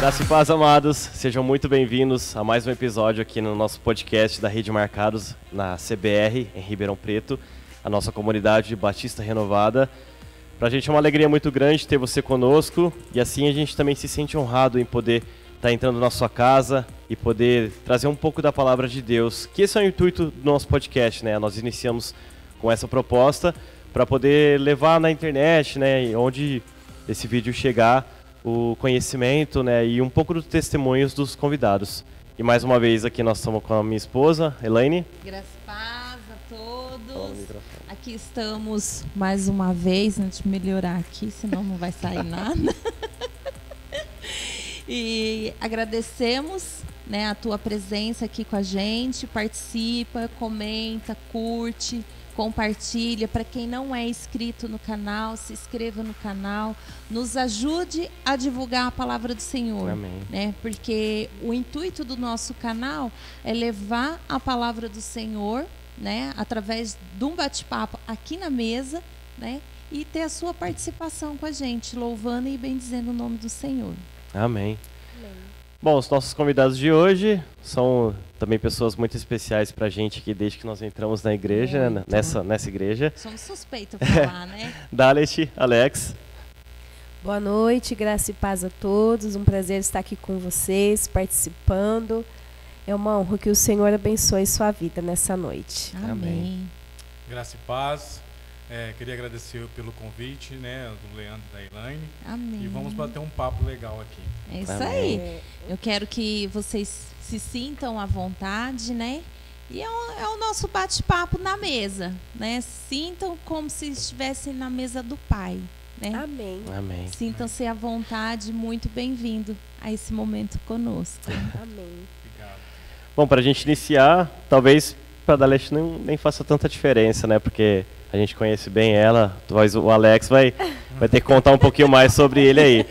Graça e paz, amados, sejam muito bem-vindos a mais um episódio aqui no nosso podcast da Rede Marcados, na CBR, em Ribeirão Preto, a nossa comunidade Batista Renovada. Pra gente é uma alegria muito grande ter você conosco e assim a gente também se sente honrado em poder estar entrando na sua casa e poder trazer um pouco da palavra de Deus, que esse é o intuito do nosso podcast, né? Nós iniciamos com essa proposta para poder levar na internet, né, onde esse vídeo chegar, o conhecimento, né, e um pouco dos testemunhos dos convidados. E mais uma vez aqui nós estamos com a minha esposa, Elaine. Graças e paz a todos. Aqui estamos mais uma vez, antes de melhorar aqui, senão não vai sair nada. E agradecemos, né, a tua presença aqui com a gente. Participa, comenta, curte, compartilha. Para quem não é inscrito no canal, se inscreva no canal. Nos ajude a divulgar a palavra do Senhor. Amém. Né? Porque o intuito do nosso canal é levar a palavra do Senhor, né, através de um bate-papo aqui na mesa, né, e ter a sua participação com a gente, louvando e bendizendo o nome do Senhor. Amém. Bom, os nossos convidados de hoje são também pessoas muito especiais pra gente aqui desde que nós entramos na igreja, né, nessa igreja. Somos suspeitos para falar, né? Dalet, Alex. Boa noite, graça e paz a todos. Um prazer estar aqui com vocês, participando. É uma honra que o Senhor abençoe sua vida nessa noite. Amém. Graça e paz. Queria agradecer pelo convite, né, do Leandro e da Elaine. Amém. E vamos bater um papo legal aqui. É isso Amém. aí. Eu quero que vocês se sintam à vontade, né? E é o nosso bate-papo na mesa, né? Sintam como se estivessem na mesa do Pai, né? Amém. Amém. Sintam-se à vontade, muito bem-vindo a esse momento conosco. Amém. Obrigado. Bom, pra gente iniciar, talvez pra Dalet nem faça tanta diferença, né? Porque a gente conhece bem ela, o Alex vai ter que contar um pouquinho mais sobre ele aí.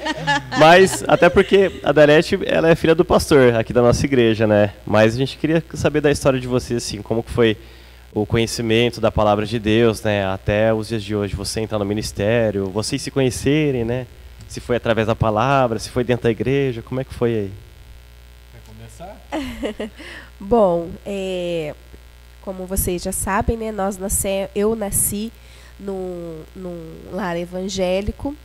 Mas, até porque a Dalet, ela é filha do pastor aqui da nossa igreja, né? Mas a gente queria saber da história de você, assim, como que foi o conhecimento da palavra de Deus, né? Até os dias de hoje, você entrar no ministério, vocês se conhecerem, né? Se foi através da palavra, se foi dentro da igreja, como é que foi aí? Quer começar? Bom, como vocês já sabem, né, eu nasci num lar evangélico,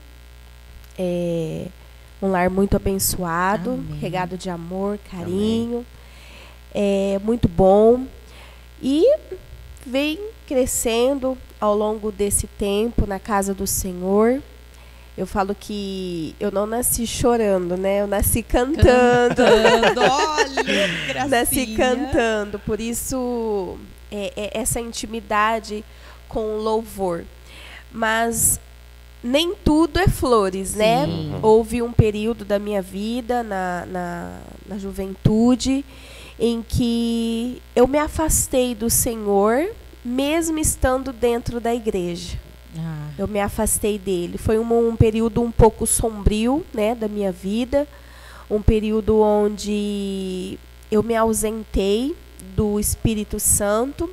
um lar muito abençoado, Amém. regado de amor, carinho, muito bom. E vem crescendo ao longo desse tempo na casa do Senhor. Eu falo que eu não nasci chorando, né? Eu nasci cantando. Olha, gracinha. Nasci cantando. Por isso, essa intimidade com o louvor. Mas nem tudo é flores, né? Sim. Houve um período da minha vida, na juventude, em que eu me afastei do Senhor, mesmo estando dentro da igreja. Eu me afastei dele. Foi um período um pouco sombrio, né, da minha vida. Um período onde eu me ausentei do Espírito Santo.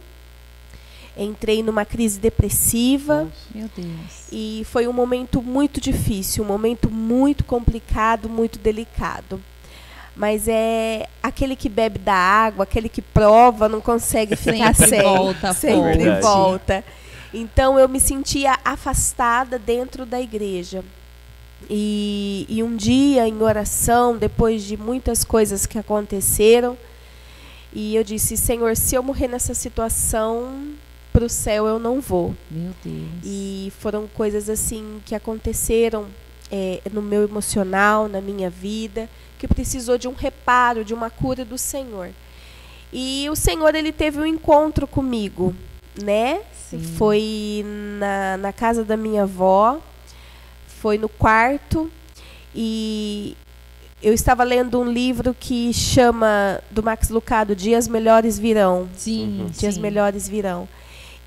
Entrei numa crise depressiva. Meu Deus. E foi um momento muito difícil, um momento muito complicado, muito delicado. Mas é aquele que bebe da água, aquele que prova, não consegue ficar sem. Volta, sempre Verdade. volta. Então eu me sentia afastada dentro da igreja. E um dia, em oração, depois de muitas coisas que aconteceram, e eu disse: Senhor, se eu morrer nessa situação, para o céu eu não vou. Meu Deus. E foram coisas assim que aconteceram no meu emocional, na minha vida, que precisou de um reparo, de uma cura do Senhor. E o Senhor, ele teve um encontro comigo, né? Sim. Foi na casa da minha avó, foi no quarto, e eu estava lendo um livro que chama, do Max Lucado, Dias Melhores Virão. Sim, Dias sim. Melhores Virão.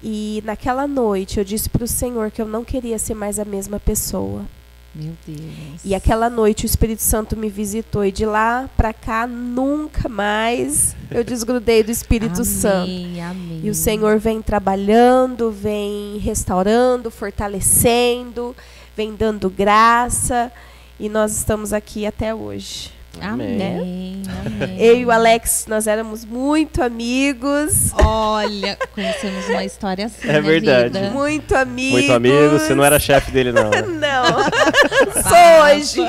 E naquela noite eu disse para o Senhor que eu não queria ser mais a mesma pessoa. Meu Deus. E aquela noite o Espírito Santo me visitou, e de lá para cá nunca mais eu desgrudei do Espírito Santo. Amém. E o Senhor vem trabalhando, vem restaurando, fortalecendo, vem dando graça, e nós estamos aqui até hoje. Amém. Eu e o Alex, nós éramos muito amigos. Olha, conhecemos uma história assim. É verdade. Vida. Muito amigos. Muito amigo, você não era chefe dele, não. Né? Não. Sou hoje.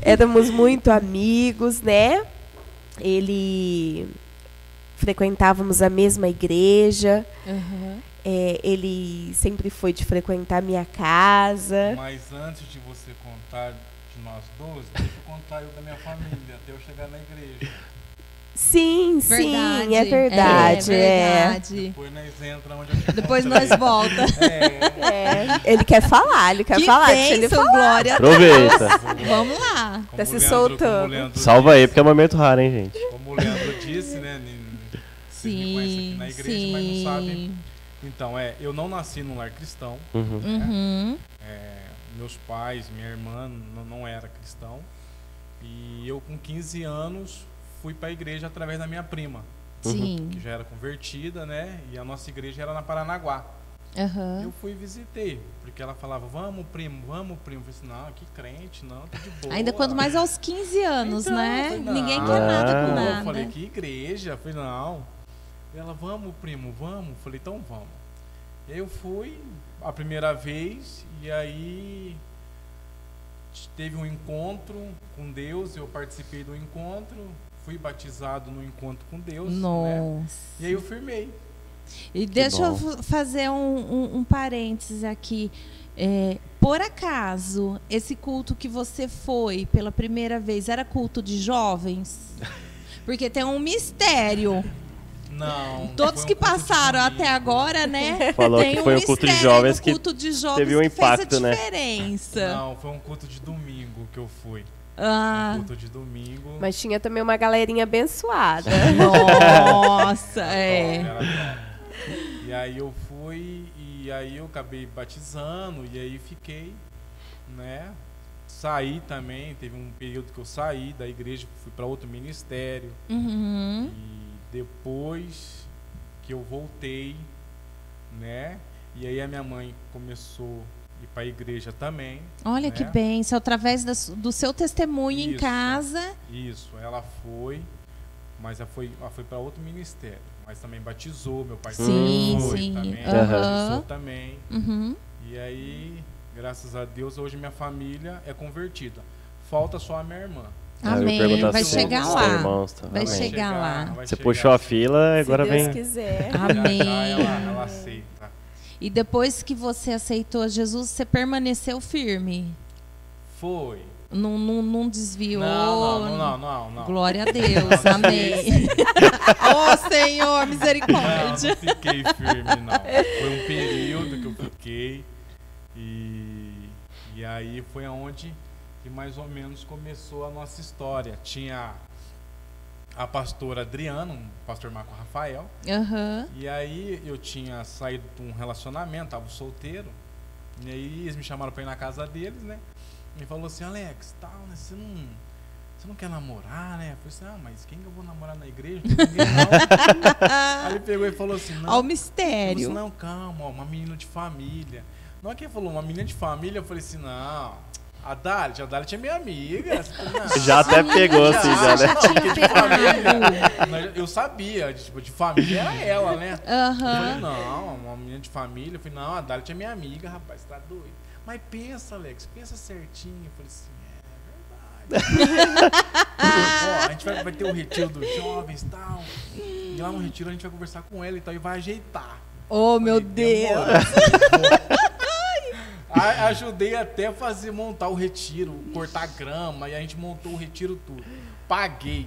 Éramos muito amigos, né? Frequentávamos a mesma igreja. Uhum. Ele sempre foi de frequentar minha casa. Mas antes de você contar de nós dois, deixa eu contar eu da minha família, até eu chegar na igreja. Sim, Verdade. sim, é verdade. Verdade. Depois nós entramos onde eu te Depois encontrei. nós volta. Ele quer falar, deixa ele bênção, falar. Glória. Aproveita. Vamos lá. Como Tá se o Leandro- soltando. como o Leandro Salva aí, disse- porque é um momento raro, hein, gente? Como o Leandro disse, né? Vocês me conhecem aqui na igreja, mas não sabem. Então, eu não nasci num lar cristão. Uhum. Uhum. Meus pais, minha irmã não era cristão. E eu, com 15 anos, fui para a igreja através da minha prima, Sim. que já era convertida, né? E a nossa igreja era na Paranaguá. Uhum. Eu fui e visitei, porque ela falava, vamos, primo. Eu falei assim, não, que crente, não, tá de boa. Ainda quanto mais aos 15 anos, Então, né? eu falei, não. Ninguém quer nada com Não. nada. Eu falei, que igreja? Eu falei, não. Ela, vamos, primo, vamos. Eu falei, então vamos. E aí eu fui a primeira vez, e aí teve um encontro com Deus, eu participei do encontro, fui batizado no encontro com Deus, né? Nossa. E aí eu firmei. E deixa eu bom. fazer um parênteses aqui. Por acaso, esse culto que você foi pela primeira vez era culto de jovens? Porque tem um mistério. Não. Todos foi que um culto de passaram domingo. até agora, né? Falou tem que foi um culto de mistério aí jovens no que culto de jovens teve um que impacto, fez a né? diferença. Não, foi um culto de domingo que eu fui. Ah, Um culto de domingo. Mas tinha também uma galerinha abençoada. nossa, Era top. E aí eu fui, e aí eu acabei batizando, e aí fiquei, né? Saí também, teve um período que eu saí da igreja, fui para outro ministério. Uhum. E depois que eu voltei, né? E aí a minha mãe começou a ir para a igreja também. Olha né? que bênção, através do seu testemunho em Isso. casa. Isso, ela foi, mas ela foi para outro ministério. Mas também batizou, meu pai Sim, foi sim. também, Aham. batizou também. Uhum. E aí, graças a Deus, hoje minha família é convertida. Falta só a minha irmã. Eu ia Amém. perguntar Vai se chegar os lá. irmãos, tá? Vai Amém. chegar lá. vai Você chegar, puxou a sim. fila, agora Se Deus vem. quiser. Amém. Já ela aceita. E depois que você aceitou Jesus, você permaneceu firme. Foi. Não desviou. Não. Glória a Deus. Não, Amém. Ô Senhor, Não, misericórdia. não fiquei firme, não. Foi um período que eu fiquei e aí foi aonde que mais ou menos começou a nossa história. Tinha a pastora Adriana, o pastor Marco Rafael, Aham. e aí eu tinha saído de um relacionamento, tava solteiro, e aí eles me chamaram para ir na casa deles, né? E falou assim, Alex, tal, né? Você não quer namorar, né? Eu falei assim, mas quem que eu vou namorar na igreja? Não tem ninguém, não. Aí ele pegou e falou assim, não. Ao Eu mistério. falei assim, não, calma, ó, uma menina de família. Na hora que ele falou uma menina de família, eu falei assim, não, a Dália é minha amiga. Eu falei, não, Já até pegou, assim, já, né? não, porque de família, eu sabia, de família era ela, né? Eu falei, Aham. não, uma menina de família. Eu falei, não, a Dália é minha amiga, rapaz, você tá doido. Mas pensa, Alex, pensa certinho. Eu falei assim, é verdade. Ó, a gente vai ter o retiro dos jovens e tal. E lá no retiro a gente vai conversar com ela e tal, e vai ajeitar. Oh, meu Falei, Deus. demora. Ajudei até a montar o retiro, cortar grama, e a gente montou o retiro tudo. Paguei.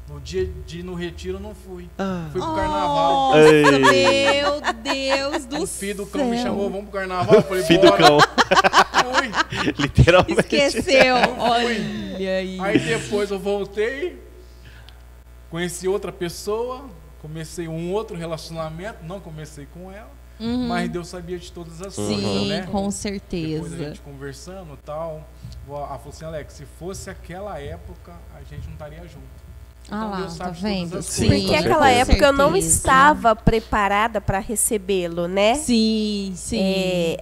No dia de ir no retiro, eu não fui. Fui pro carnaval. Nossa, Ei. meu Deus do O céu. filho do cão me chamou, vamos pro carnaval. Eu falei, Filho do bora. cão. Fui. Literalmente. Esqueceu. Olha aí. Aí depois eu voltei, conheci outra pessoa, comecei um outro relacionamento, não comecei com ela, Uhum. mas Deus sabia de todas as Sim, coisas, né? com Depois a certeza. gente conversando e tal, ela falou assim, Alex, se fosse aquela época, a gente não estaria junto. Ah Então lá, Deus tá sabe de todas vendo? as Sim, coisas. Porque com aquela certeza. época eu não certeza. estava preparada para recebê-lo, né? Sim, sim.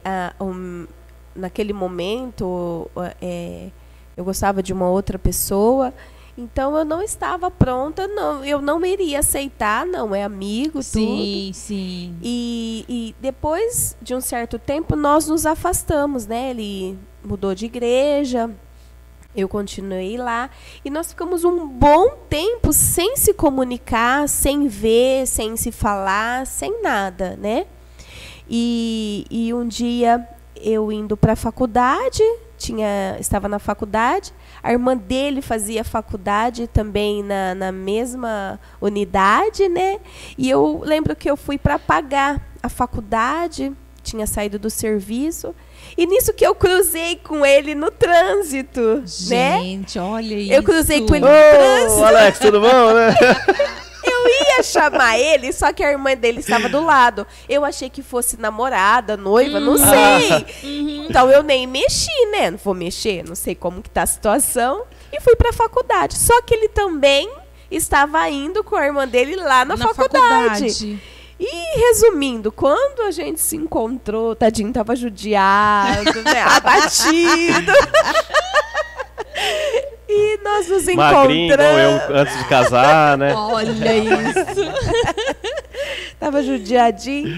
naquele momento, eu gostava de uma outra pessoa, então eu não estava pronta, não, eu não iria aceitar, não, é amigo, Sim, tudo. sim. E depois de um certo tempo nós nos afastamos, né? Ele mudou de igreja, eu continuei lá e nós ficamos um bom tempo sem se comunicar, sem ver, sem se falar, sem nada, né? E um dia eu indo para a faculdade, estava na faculdade, a irmã dele fazia faculdade também na mesma unidade, né? E eu lembro que eu fui para pagar a faculdade, tinha saído do serviço, e nisso que eu cruzei com ele no trânsito, né? Gente, olha isso. Eu cruzei com ele no trânsito. Ô, Alex, tudo bom, né? Eu ia chamar ele, só que a irmã dele estava do lado. Eu achei que fosse namorada, noiva, não sei. Então eu nem mexi, né? Não vou mexer, não sei como que tá a situação. E fui para a faculdade. Só que ele também estava indo com a irmã dele lá na faculdade. E resumindo, quando a gente se encontrou, tadinho tava judiado, né? Abatido. E nós nos Magrinho, igual encontramos. eu antes de casar, né? Olha isso. Tava judiadinho.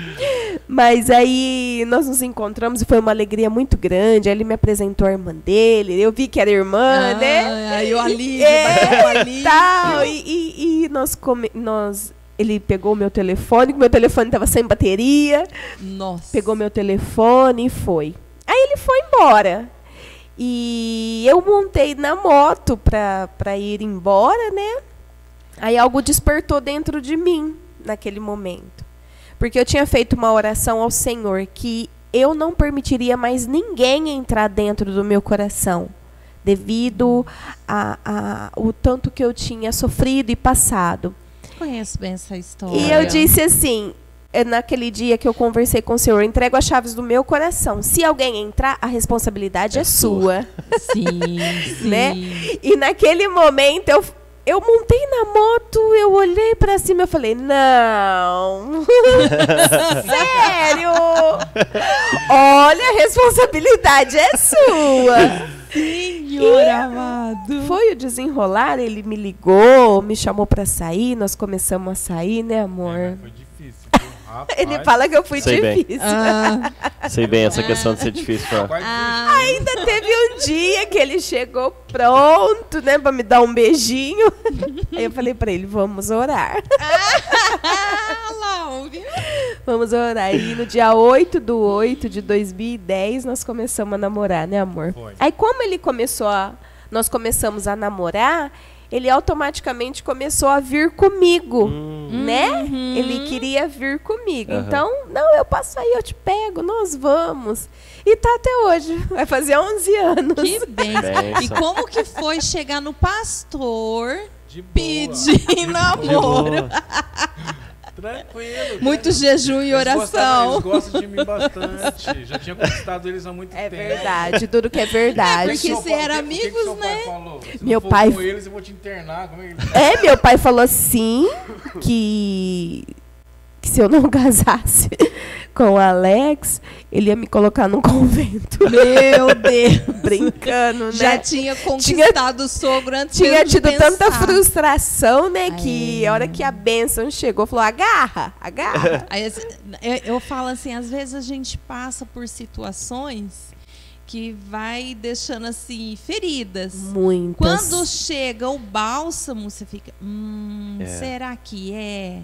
Mas aí nós nos encontramos e foi uma alegria muito grande. Aí ele me apresentou a irmã dele. Eu vi que era irmã, né? Aí o alívio, bateu o alívio. Tal. E ele pegou o meu telefone, que meu telefone estava sem bateria. Nossa. Pegou meu telefone e foi. Aí ele foi embora. E eu montei na moto pra ir embora, né? Aí algo despertou dentro de mim naquele momento. Porque eu tinha feito uma oração ao Senhor que eu não permitiria mais ninguém entrar dentro do meu coração, devido o tanto que eu tinha sofrido e passado. Conheço bem essa história. E eu disse assim, naquele dia que eu conversei com o Senhor, entrego as chaves do meu coração. Se alguém entrar, a responsabilidade é sua. Sim, sim. Né? E naquele momento eu montei na moto, eu olhei pra cima e falei, não. Sério? Olha, a responsabilidade é sua. Senhor amado. Foi o desenrolar, ele me ligou, me chamou pra sair, nós começamos a sair, né, amor? Foi difícil, viu? Rapaz, Ele fala que eu fui Sei bem. difícil. Sei bem essa questão de ser difícil pra... quase Ainda teve um dia que ele chegou pronto, né, pra me dar um beijinho. Aí eu falei pra ele, vamos orar. Vamos orar. E no dia 8/8/2010, nós começamos a namorar, né, amor? Foi. Aí como nós começamos a namorar, ele automaticamente começou a vir comigo, né? Ele queria vir comigo. Uhum. Então, não, eu passo aí, eu te pego, nós vamos. E tá até hoje, vai fazer 11 anos. Que bênção. Benção. E como que foi chegar no pastor de boa. pedir De namoro? boa. Tranquilo. Muito jejum e oração. Eles gostam de mim bastante. Já tinha conquistado eles há muito É tempo. verdade, tudo que é verdade. porque Seu se pai- era o que que amigos, seu pai né? falou? Se Meu não for pai- com eles, eu vou te internar. Como é que ele Meu pai falou assim que se eu não casasse com o Alex, ele ia me colocar num convento. Meu Deus. Brincando, né? Já tinha conquistado o sogro antes Tinha mesmo de tido tanta pensar. frustração, né, que Ai. a hora que a bênção chegou, falou, agarra. Aí, eu falo assim, às vezes a gente passa por situações que vai deixando assim feridas. Muitas. Quando chega o bálsamo, você fica, É. será que é?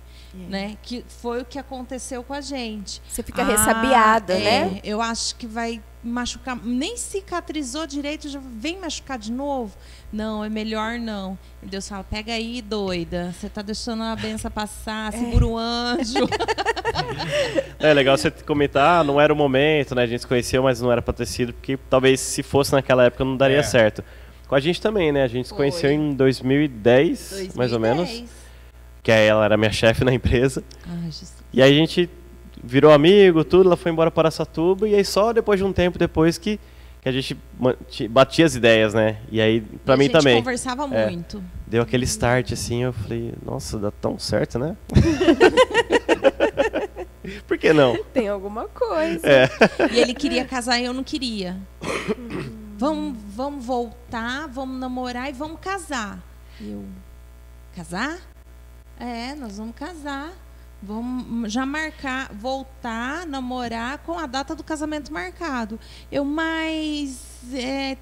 Né? Que foi o que aconteceu com a gente. Você fica ressabiada, né? É, eu acho que vai machucar. Nem cicatrizou direito, já vem machucar de novo. Não, é melhor não. E Deus fala, pega aí, doida. Você tá deixando a benção passar, segura o anjo. É legal você comentar, não era o momento, né? A gente se conheceu, mas não era pra ter sido, porque talvez se fosse naquela época não daria certo. Com a gente também, né? A gente se conheceu em 2010, mais ou menos. Que aí ela era minha chefe na empresa. Ai, Jesus. E aí a gente virou amigo, tudo, ela foi embora para Araçatuba, e aí só depois de um tempo depois que a gente batia as ideias, né? E aí, pra mim também. A gente conversava muito. Deu aquele start, assim, eu falei, nossa, dá tão certo, né? Por que não? Tem alguma coisa. E ele queria casar e eu não queria. Vamos voltar, vamos namorar e vamos casar. Eu, casar? Nós vamos casar. Vamos já marcar, voltar, namorar com a data do casamento marcado. Mas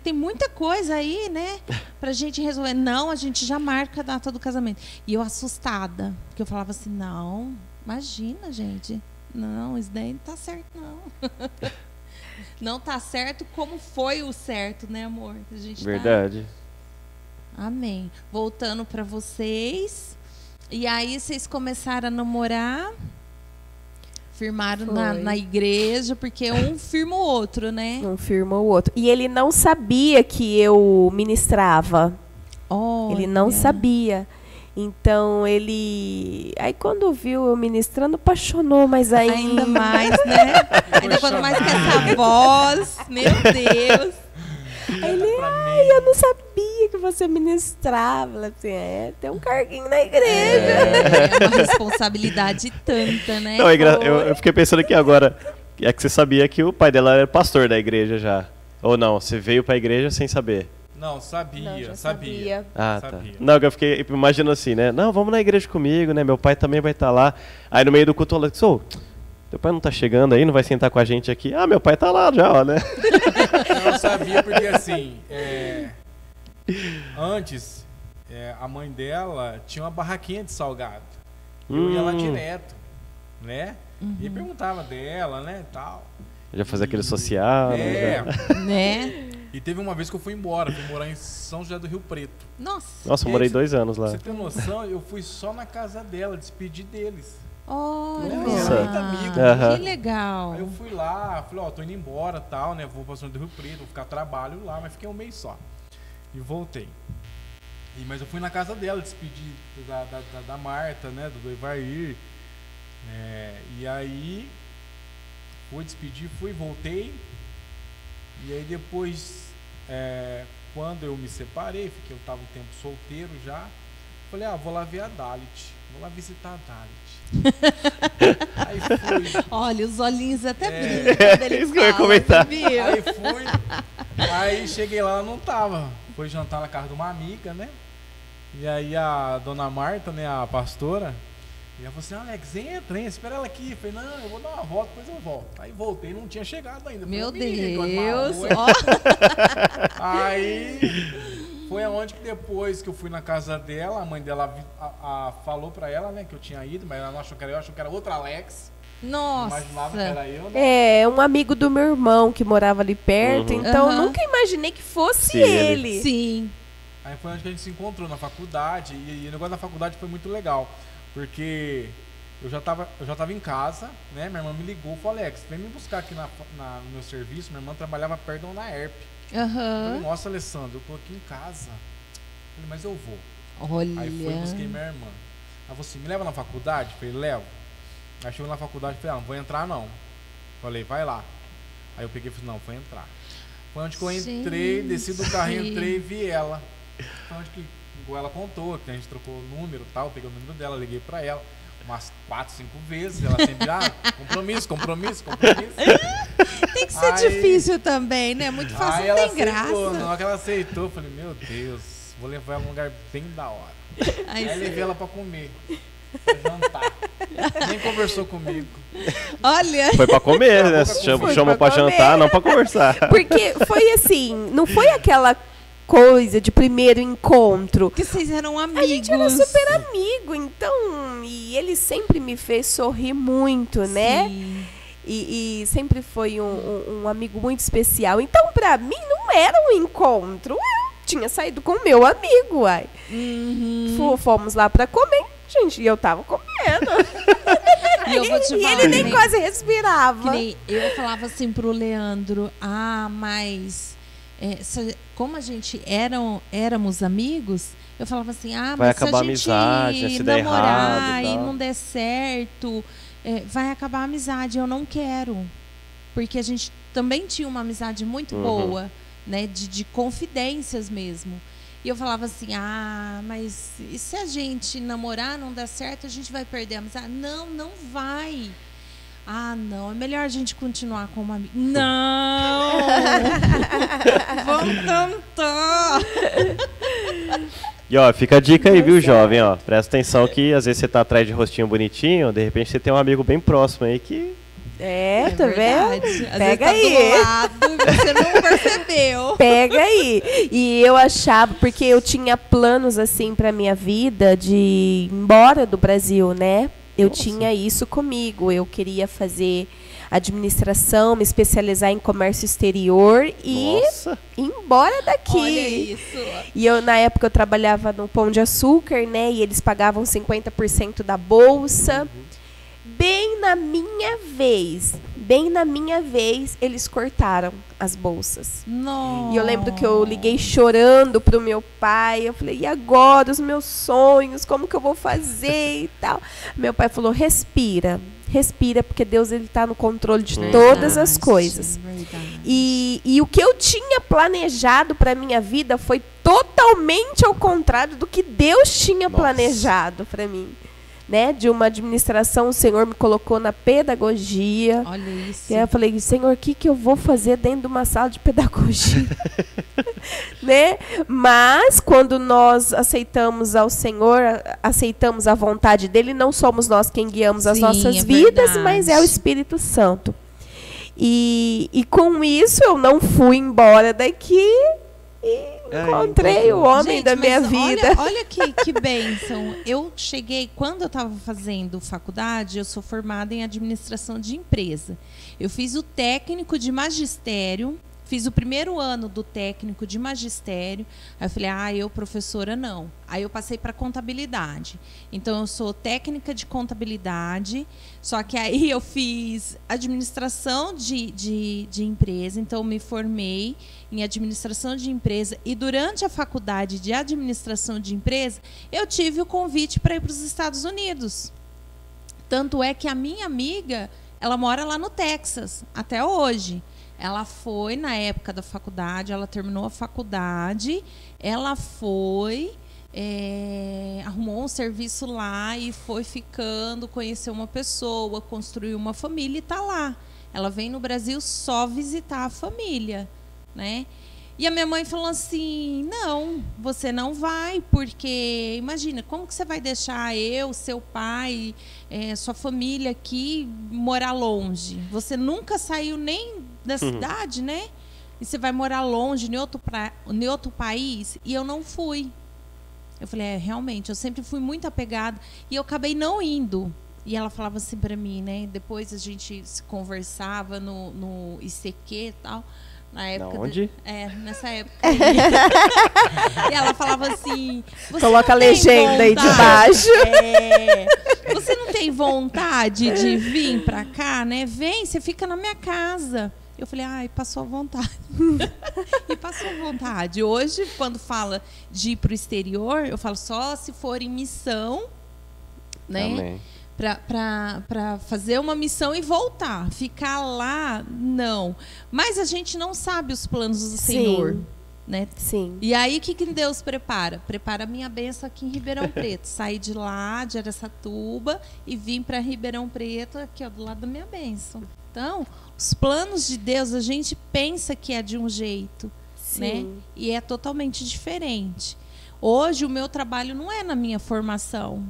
tem muita coisa aí, né? Pra gente resolver. Não, a gente já marca a data do casamento. E eu assustada, porque eu falava assim, não, imagina, gente. Não, isso daí não tá certo, não. Não tá certo como foi o certo, né, amor? A gente Verdade. Amém. Voltando pra vocês... E aí vocês começaram a namorar, firmaram na igreja, porque um firma o outro, né? Um firma o outro. E ele não sabia que eu ministrava. Olha. Ele não sabia. Então ele... Aí quando viu eu ministrando, apaixonou mais ainda. Ainda mais, né? Ainda quando mais que essa voz, meu Deus. Aí ele, eu não sabia que você ministrava. Assim, tem um carguinho na igreja. É uma responsabilidade tanta, né? Não, eu fiquei pensando aqui agora, é que você sabia que o pai dela era pastor da igreja já. Ou não, você veio pra igreja sem saber? Não, sabia. Ah, sabia. Tá. Não, eu fiquei imaginando assim, né? Não, vamos na igreja comigo, né? Meu pai também vai estar lá. Aí no meio do culto, eu falei, teu pai não tá chegando aí, não vai sentar com a gente aqui? Ah, meu pai tá lá já, ó, né? Eu sabia porque, assim, antes, a mãe dela tinha uma barraquinha de salgado. Eu ia lá direto, né? E perguntava dela, né, e tal. Já fazia aquele social, né? E teve uma vez que eu fui embora, fui morar em São José do Rio Preto. Nossa, eu morei 2 anos lá. Pra você ter noção, eu fui só na casa dela, despedir deles. Olha, amigo. Que legal. Aí eu fui lá, falei, tô indo embora, tal, né? Vou pra São José do Rio Preto, vou ficar trabalho lá, mas fiquei um mês só. E voltei. Mas eu fui na casa dela, despedi da Marta, né? Do Evair. E aí, fui despedir, voltei. E aí depois, quando eu me separei, eu tava um tempo solteiro já, falei, vou lá ver a Dalit. Vou lá visitar a Dalit. Aí fui. Olha, os olhinhos até brilham quando ele isso que eu ia comentar. Aí fui. Aí cheguei lá, ela não tava. Foi jantar na casa de uma amiga, né? E aí a dona Marta, né, a pastora, e ela falou assim, Alex, entra, espera ela aqui. Eu falei, não, eu vou dar uma volta, depois eu volto. Aí voltei, não tinha chegado ainda. Meu Deus! Aí foi aonde que depois que eu fui na casa dela, a mãe dela falou pra ela, né, que eu tinha ido, mas ela não achou que era eu, achou que era outro Alex. Nossa! Imaginava que era eu, né? Um amigo do meu irmão que morava ali perto, então eu nunca imaginei que fosse ele. Sim. Aí foi onde que a gente se encontrou, na faculdade, e o negócio da faculdade foi muito legal, porque eu já tava em casa, né, minha irmã me ligou, falou, Alex, vem me buscar aqui no meu serviço, minha irmã trabalhava perto da UNAERP. Eu falei, nossa, Alessandro, eu tô aqui em casa. Eu falei, mas eu vou. Olha. Aí fui e busquei minha irmã. Ela falou assim, me leva na faculdade? Eu falei, levo. Aí chegou na faculdade, falei, não vou entrar não. Falei, vai lá. Aí eu peguei e falei, não, vou entrar. Foi onde que eu entrei, desci do carrinho, entrei e vi ela. Foi onde que ela contou, que a gente trocou o número e tal, peguei o número dela, liguei pra ela umas 4, 5 vezes, ela sempre, compromisso. Tem que ser difícil também, né? Muito fácil, não tem graça. Na hora que ela aceitou, eu falei, meu Deus, vou levar ela num lugar bem da hora. Aí levei ela pra comer, pra jantar. Nem conversou comigo. Olha. Foi pra comer, né? Chamou pra jantar, não pra conversar. Porque foi assim, não foi aquela coisa de primeiro encontro. Que vocês eram amigos. A gente era super amigo, então, e ele sempre me fez sorrir muito, né? Sim. E sempre foi um amigo muito especial. Então, pra mim, não era um encontro. Eu tinha saído com o meu amigo, uai. Fomos lá pra comer, gente, e eu tava comendo. E eu vou te falar, ele nem quase respirava. Eu falava assim pro Leandro, mas... como a gente éramos amigos, eu falava assim, mas se a gente amizade, namorar e não der certo, vai acabar a amizade, eu não quero. Porque a gente também tinha uma amizade muito boa, né, de confidências mesmo. E eu falava assim, mas e se a gente namorar, não der certo, a gente vai perder a amizade? Não vai. Ah, não, é melhor a gente continuar com uma amiga. Não! Vamos cantar! E ó, fica a dica aí, viu, jovem, ó. Presta atenção que às vezes você tá atrás de rostinho bonitinho, de repente você tem um amigo bem próximo aí que... Tá vendo? Pega tá aí. do lado e você não percebeu. Pega aí. E eu achava, porque eu tinha planos assim pra minha vida de ir embora do Brasil, né? Eu tinha isso comigo. Eu queria fazer administração, me especializar em comércio exterior e ir embora daqui. Olha isso. E eu, na época, eu trabalhava no Pão de Açúcar, né? E eles pagavam 50% da bolsa. Bem na minha vez, eles cortaram as bolsas. Nossa. E eu lembro que eu liguei chorando pro meu pai. Eu falei, e agora os meus sonhos? Como que eu vou fazer e tal? Meu pai falou, respira, porque Deus ele tá no controle de todas as coisas. E o que eu tinha planejado para minha vida foi totalmente ao contrário do que Deus tinha planejado para mim. Né, de uma administração, o Senhor me colocou na pedagogia. Olha isso. E aí eu falei, Senhor, o que eu vou fazer dentro de uma sala de pedagogia? Né? Mas, quando nós aceitamos ao Senhor, aceitamos a vontade dEle, não somos nós quem guiamos as nossas vidas, mas é o Espírito Santo. E com isso, eu não fui embora daqui e encontrei o homem da minha vida. Olha que bênção. Eu cheguei, quando eu estava fazendo faculdade, eu sou formada em administração de empresa. Eu fiz o técnico de magistério, fiz o primeiro ano do técnico de magistério. Aí eu falei, eu professora não. Aí eu passei para contabilidade. Então eu sou técnica de contabilidade, só que aí eu fiz administração de empresa, então eu me formei em administração de empresa e durante a faculdade de administração de empresa eu tive o convite para ir para os Estados Unidos. Tanto é que a minha amiga, ela mora lá no Texas, até hoje. Ela foi na época da faculdade, ela terminou a faculdade, ela foi, arrumou um serviço lá e foi ficando, conheceu uma pessoa, construiu uma família e está lá. Ela vem no Brasil só visitar a família, né? E a minha mãe falou assim, não, você não vai, porque, imagina, como que você vai deixar eu, seu pai, sua família aqui, morar longe? Você nunca saiu nem da cidade, né? E você vai morar longe, em outro país? E eu não fui. Eu falei, realmente, eu sempre fui muito apegada, e eu acabei não indo. E ela falava assim para mim, né? Depois a gente se conversava no ICQ e tal. Na época onde? Nessa época. E ela falava assim... Coloca a legenda aí de baixo. Você não tem vontade de vir pra cá, né? Vem, você fica na minha casa. Eu falei, passou a vontade. E passou a vontade. Hoje, quando fala de ir pro exterior, eu falo só se for em missão, né? Amém. Para fazer uma missão e voltar. Ficar lá, não. Mas a gente não sabe os planos do Senhor. Né? Sim. E aí, o que Deus prepara? Prepara a minha bênção aqui em Ribeirão Preto. Saí de lá, de Araçatuba, e vim para Ribeirão Preto, aqui ó, do lado da minha bênção. Então, os planos de Deus, a gente pensa que é de um jeito, né? E é totalmente diferente. Hoje, o meu trabalho não é na minha formação.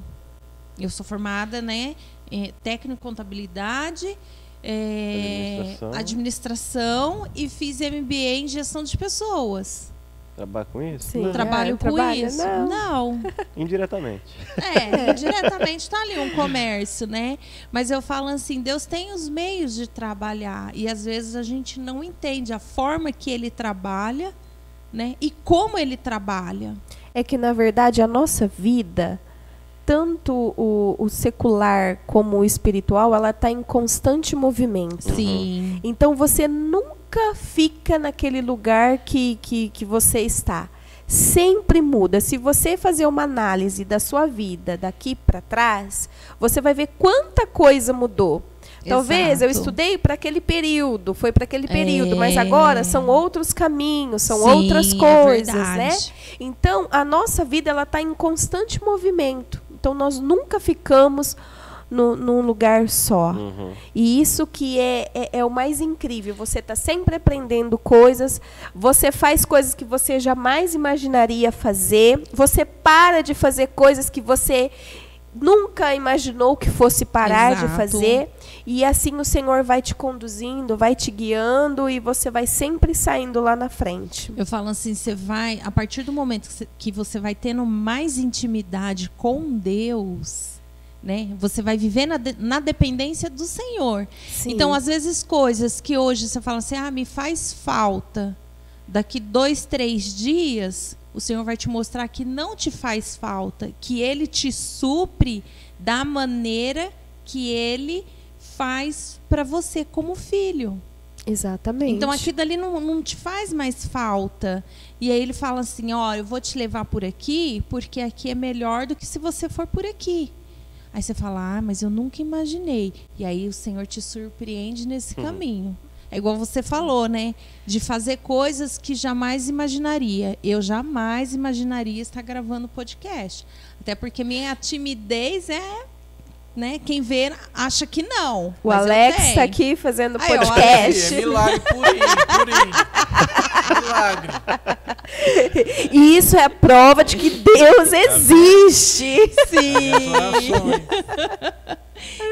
Eu sou formada, né, técnico em contabilidade, administração e fiz MBA em gestão de pessoas. Trabalha com isso? Sim, trabalho com isso? Não. Indiretamente. Indiretamente está ali um comércio, né? Mas eu falo assim, Deus tem os meios de trabalhar e às vezes a gente não entende a forma que Ele trabalha, né? E como Ele trabalha. É que, na verdade, a nossa vida... tanto o secular como o espiritual, ela está em constante movimento. Sim. Então, você nunca fica naquele lugar que você está. Sempre muda. Se você fazer uma análise da sua vida daqui para trás, você vai ver quanta coisa mudou. Talvez eu estudei para aquele período, foi para aquele período, mas agora são outros caminhos, são outras coisas, né? Então, a nossa vida ela está em constante movimento. Então, nós nunca ficamos num lugar só. Uhum. E isso que é o mais incrível. Você está sempre aprendendo coisas, você faz coisas que você jamais imaginaria fazer, você para de fazer coisas que você nunca imaginou que fosse parar de fazer. E assim o Senhor vai te conduzindo, vai te guiando e você vai sempre saindo lá na frente. Eu falo assim, você vai, a partir do momento que você vai tendo mais intimidade com Deus, né? Você vai viver na dependência do Senhor. Sim. Então, às vezes, coisas que hoje você fala assim, me faz falta, daqui 2, 3 dias, o Senhor vai te mostrar que não te faz falta, que Ele te supre da maneira que Ele faz para você como filho. Exatamente. Então aquilo dali não te faz mais falta. E aí ele fala assim, eu vou te levar por aqui, porque aqui é melhor do que se você for por aqui. Aí você fala, mas eu nunca imaginei. E aí o Senhor te surpreende nesse caminho. É igual você falou, né? De fazer coisas que jamais imaginaria. Eu jamais imaginaria estar gravando podcast. Até porque minha timidez né? Quem vê acha que não. O Alex está aqui fazendo podcast. É milagre purinho. Milagre. E isso é a prova de que Deus existe. Sim.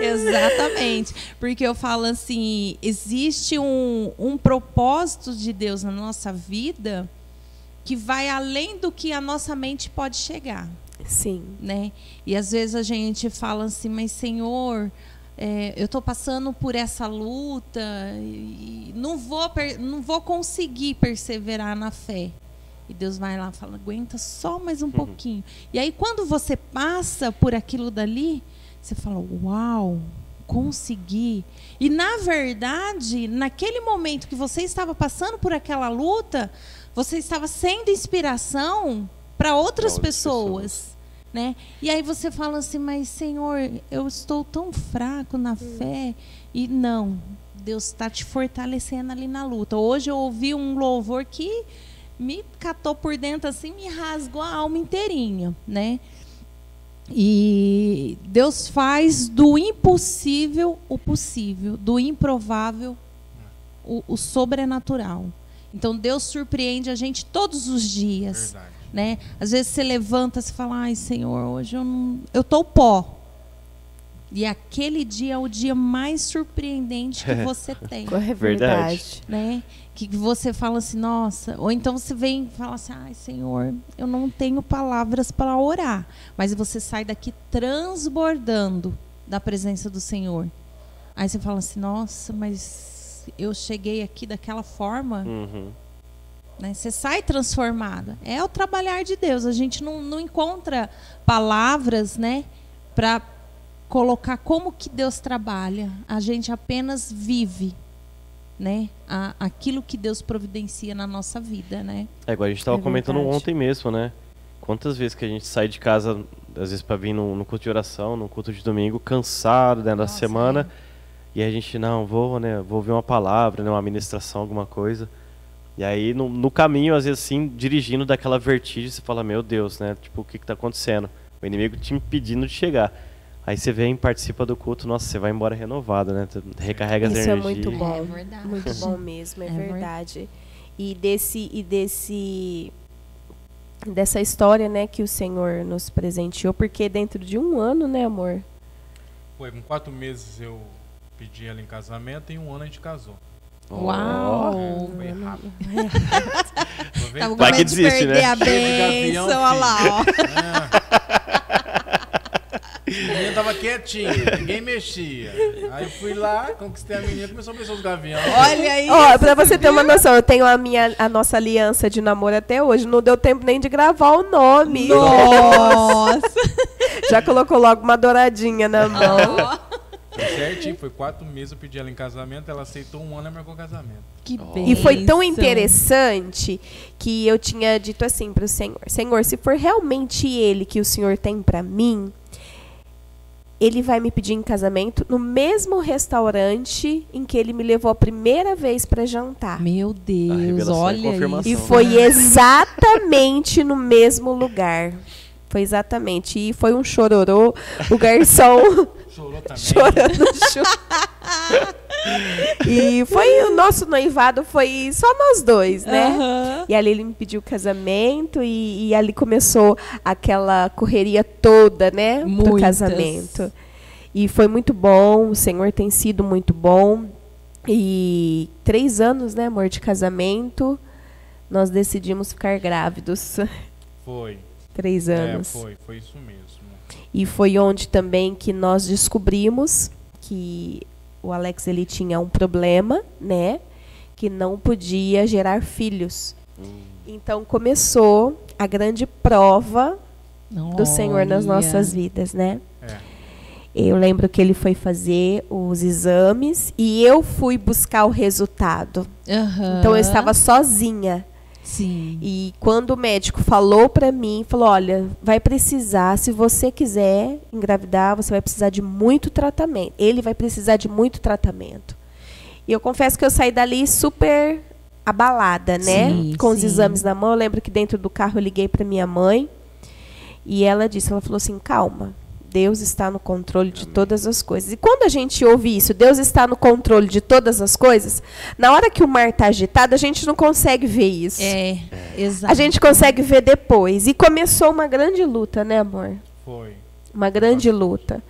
Exatamente. Porque eu falo assim, existe um propósito de Deus na nossa vida que vai além do que a nossa mente pode chegar. Sim. Né? E às vezes a gente fala assim, mas Senhor, eu estou passando por essa luta e não vou conseguir perseverar na fé. E Deus vai lá e fala, aguenta só mais um pouquinho. E aí quando você passa por aquilo dali, você fala, uau, consegui. E na verdade, naquele momento que você estava passando por aquela luta, você estava sendo inspiração para outras pessoas. Né? E aí você fala assim, mas Senhor, eu estou tão fraco na fé. E não, Deus está te fortalecendo ali na luta. Hoje eu ouvi um louvor que me catou por dentro assim, me rasgou a alma inteirinha, né? E Deus faz do impossível o possível, do improvável o sobrenatural. Então Deus surpreende a gente todos os dias. Verdade. Né? Às vezes você levanta e fala, ai Senhor, hoje eu tô pó. E aquele dia é o dia mais surpreendente que você tem. É verdade. Né? Que você fala assim, nossa. Ou então você vem e fala assim, ai Senhor, eu não tenho palavras para orar. Mas você sai daqui transbordando da presença do Senhor. Aí você fala assim, nossa, mas eu cheguei aqui daquela forma. Né? Você sai transformada. É o trabalhar de Deus. A gente não encontra palavras, né, para colocar como que Deus trabalha. A gente apenas vive, né, aquilo que Deus providencia na nossa vida, né? É igual a gente estava comentando ontem mesmo, né? Quantas vezes que a gente sai de casa, às vezes para vir no culto de oração, no culto de domingo, cansado dentro da semana, e a gente, vou ver uma palavra, né, uma ministração, alguma coisa. E aí, no caminho, às vezes, assim, dirigindo daquela vertigem, você fala, meu Deus, né? Tipo, o que está acontecendo? O inimigo te impedindo de chegar. Aí você vem, participa do culto, nossa, você vai embora renovado, né? Você recarrega as energias. Isso é muito bom. É verdade. Muito bom mesmo, é verdade. E dessa história, né, que o Senhor nos presenteou, porque dentro de um ano, né, amor? Foi, com 4 meses eu pedi ela em casamento e em um ano a gente casou. Uau! Foi rápido. Tava com Vai que medo de desiste, perder né? a bênção, olha lá, ó. A menina tava quietinha, ninguém mexia. Aí eu fui lá, conquistei a menina, começou a mexer os gaviões. Olha aí. Ó, pra você ter uma noção, eu tenho a nossa aliança de namoro até hoje. Não deu tempo nem de gravar o nome. Nossa! Já colocou logo uma douradinha na mão. Foi certinho, foi 4 meses, eu pedi ela em casamento, ela aceitou, um ano e marcou o casamento. Que bênção. E foi tão interessante que eu tinha dito assim pro Senhor, Senhor, se for realmente Ele que o Senhor tem pra mim, Ele vai me pedir em casamento no mesmo restaurante em que Ele me levou a primeira vez pra jantar. Meu Deus, olha isso. E foi exatamente no mesmo lugar. Foi exatamente. E foi um chororô. O garçom Chorou também. chorando. E foi o nosso noivado, foi só nós dois, né? Aham. E ali ele me pediu casamento e ali começou aquela correria toda, né? Pro Muitas. casamento. E foi muito bom, o Senhor tem sido muito bom. E 3 anos, né, amor, de casamento, nós decidimos ficar grávidos. Foi. 3 anos. Foi isso mesmo. E foi onde também que nós descobrimos que o Alex ele tinha um problema, né? Que não podia gerar filhos. Então começou a grande prova do Senhor nas Olha. nossas vidas, né? É. Eu lembro que ele foi fazer os exames e eu fui buscar o resultado. Aham. Então eu estava sozinha. Sim. E quando o médico falou pra mim, falou, olha, vai precisar, se você quiser engravidar, você vai precisar de muito tratamento. Ele vai precisar de muito tratamento. E eu confesso que eu saí dali super abalada, né? Sim, Com os sim. exames na mão. Eu lembro que dentro do carro eu liguei pra minha mãe e ela falou assim, calma. Deus está no controle de todas as coisas. E quando a gente ouve isso, Deus está no controle de todas as coisas, na hora que o mar está agitado, a gente não consegue ver isso. Exato. A gente consegue ver depois. E começou uma grande luta, né, amor? Foi. Uma grande luta.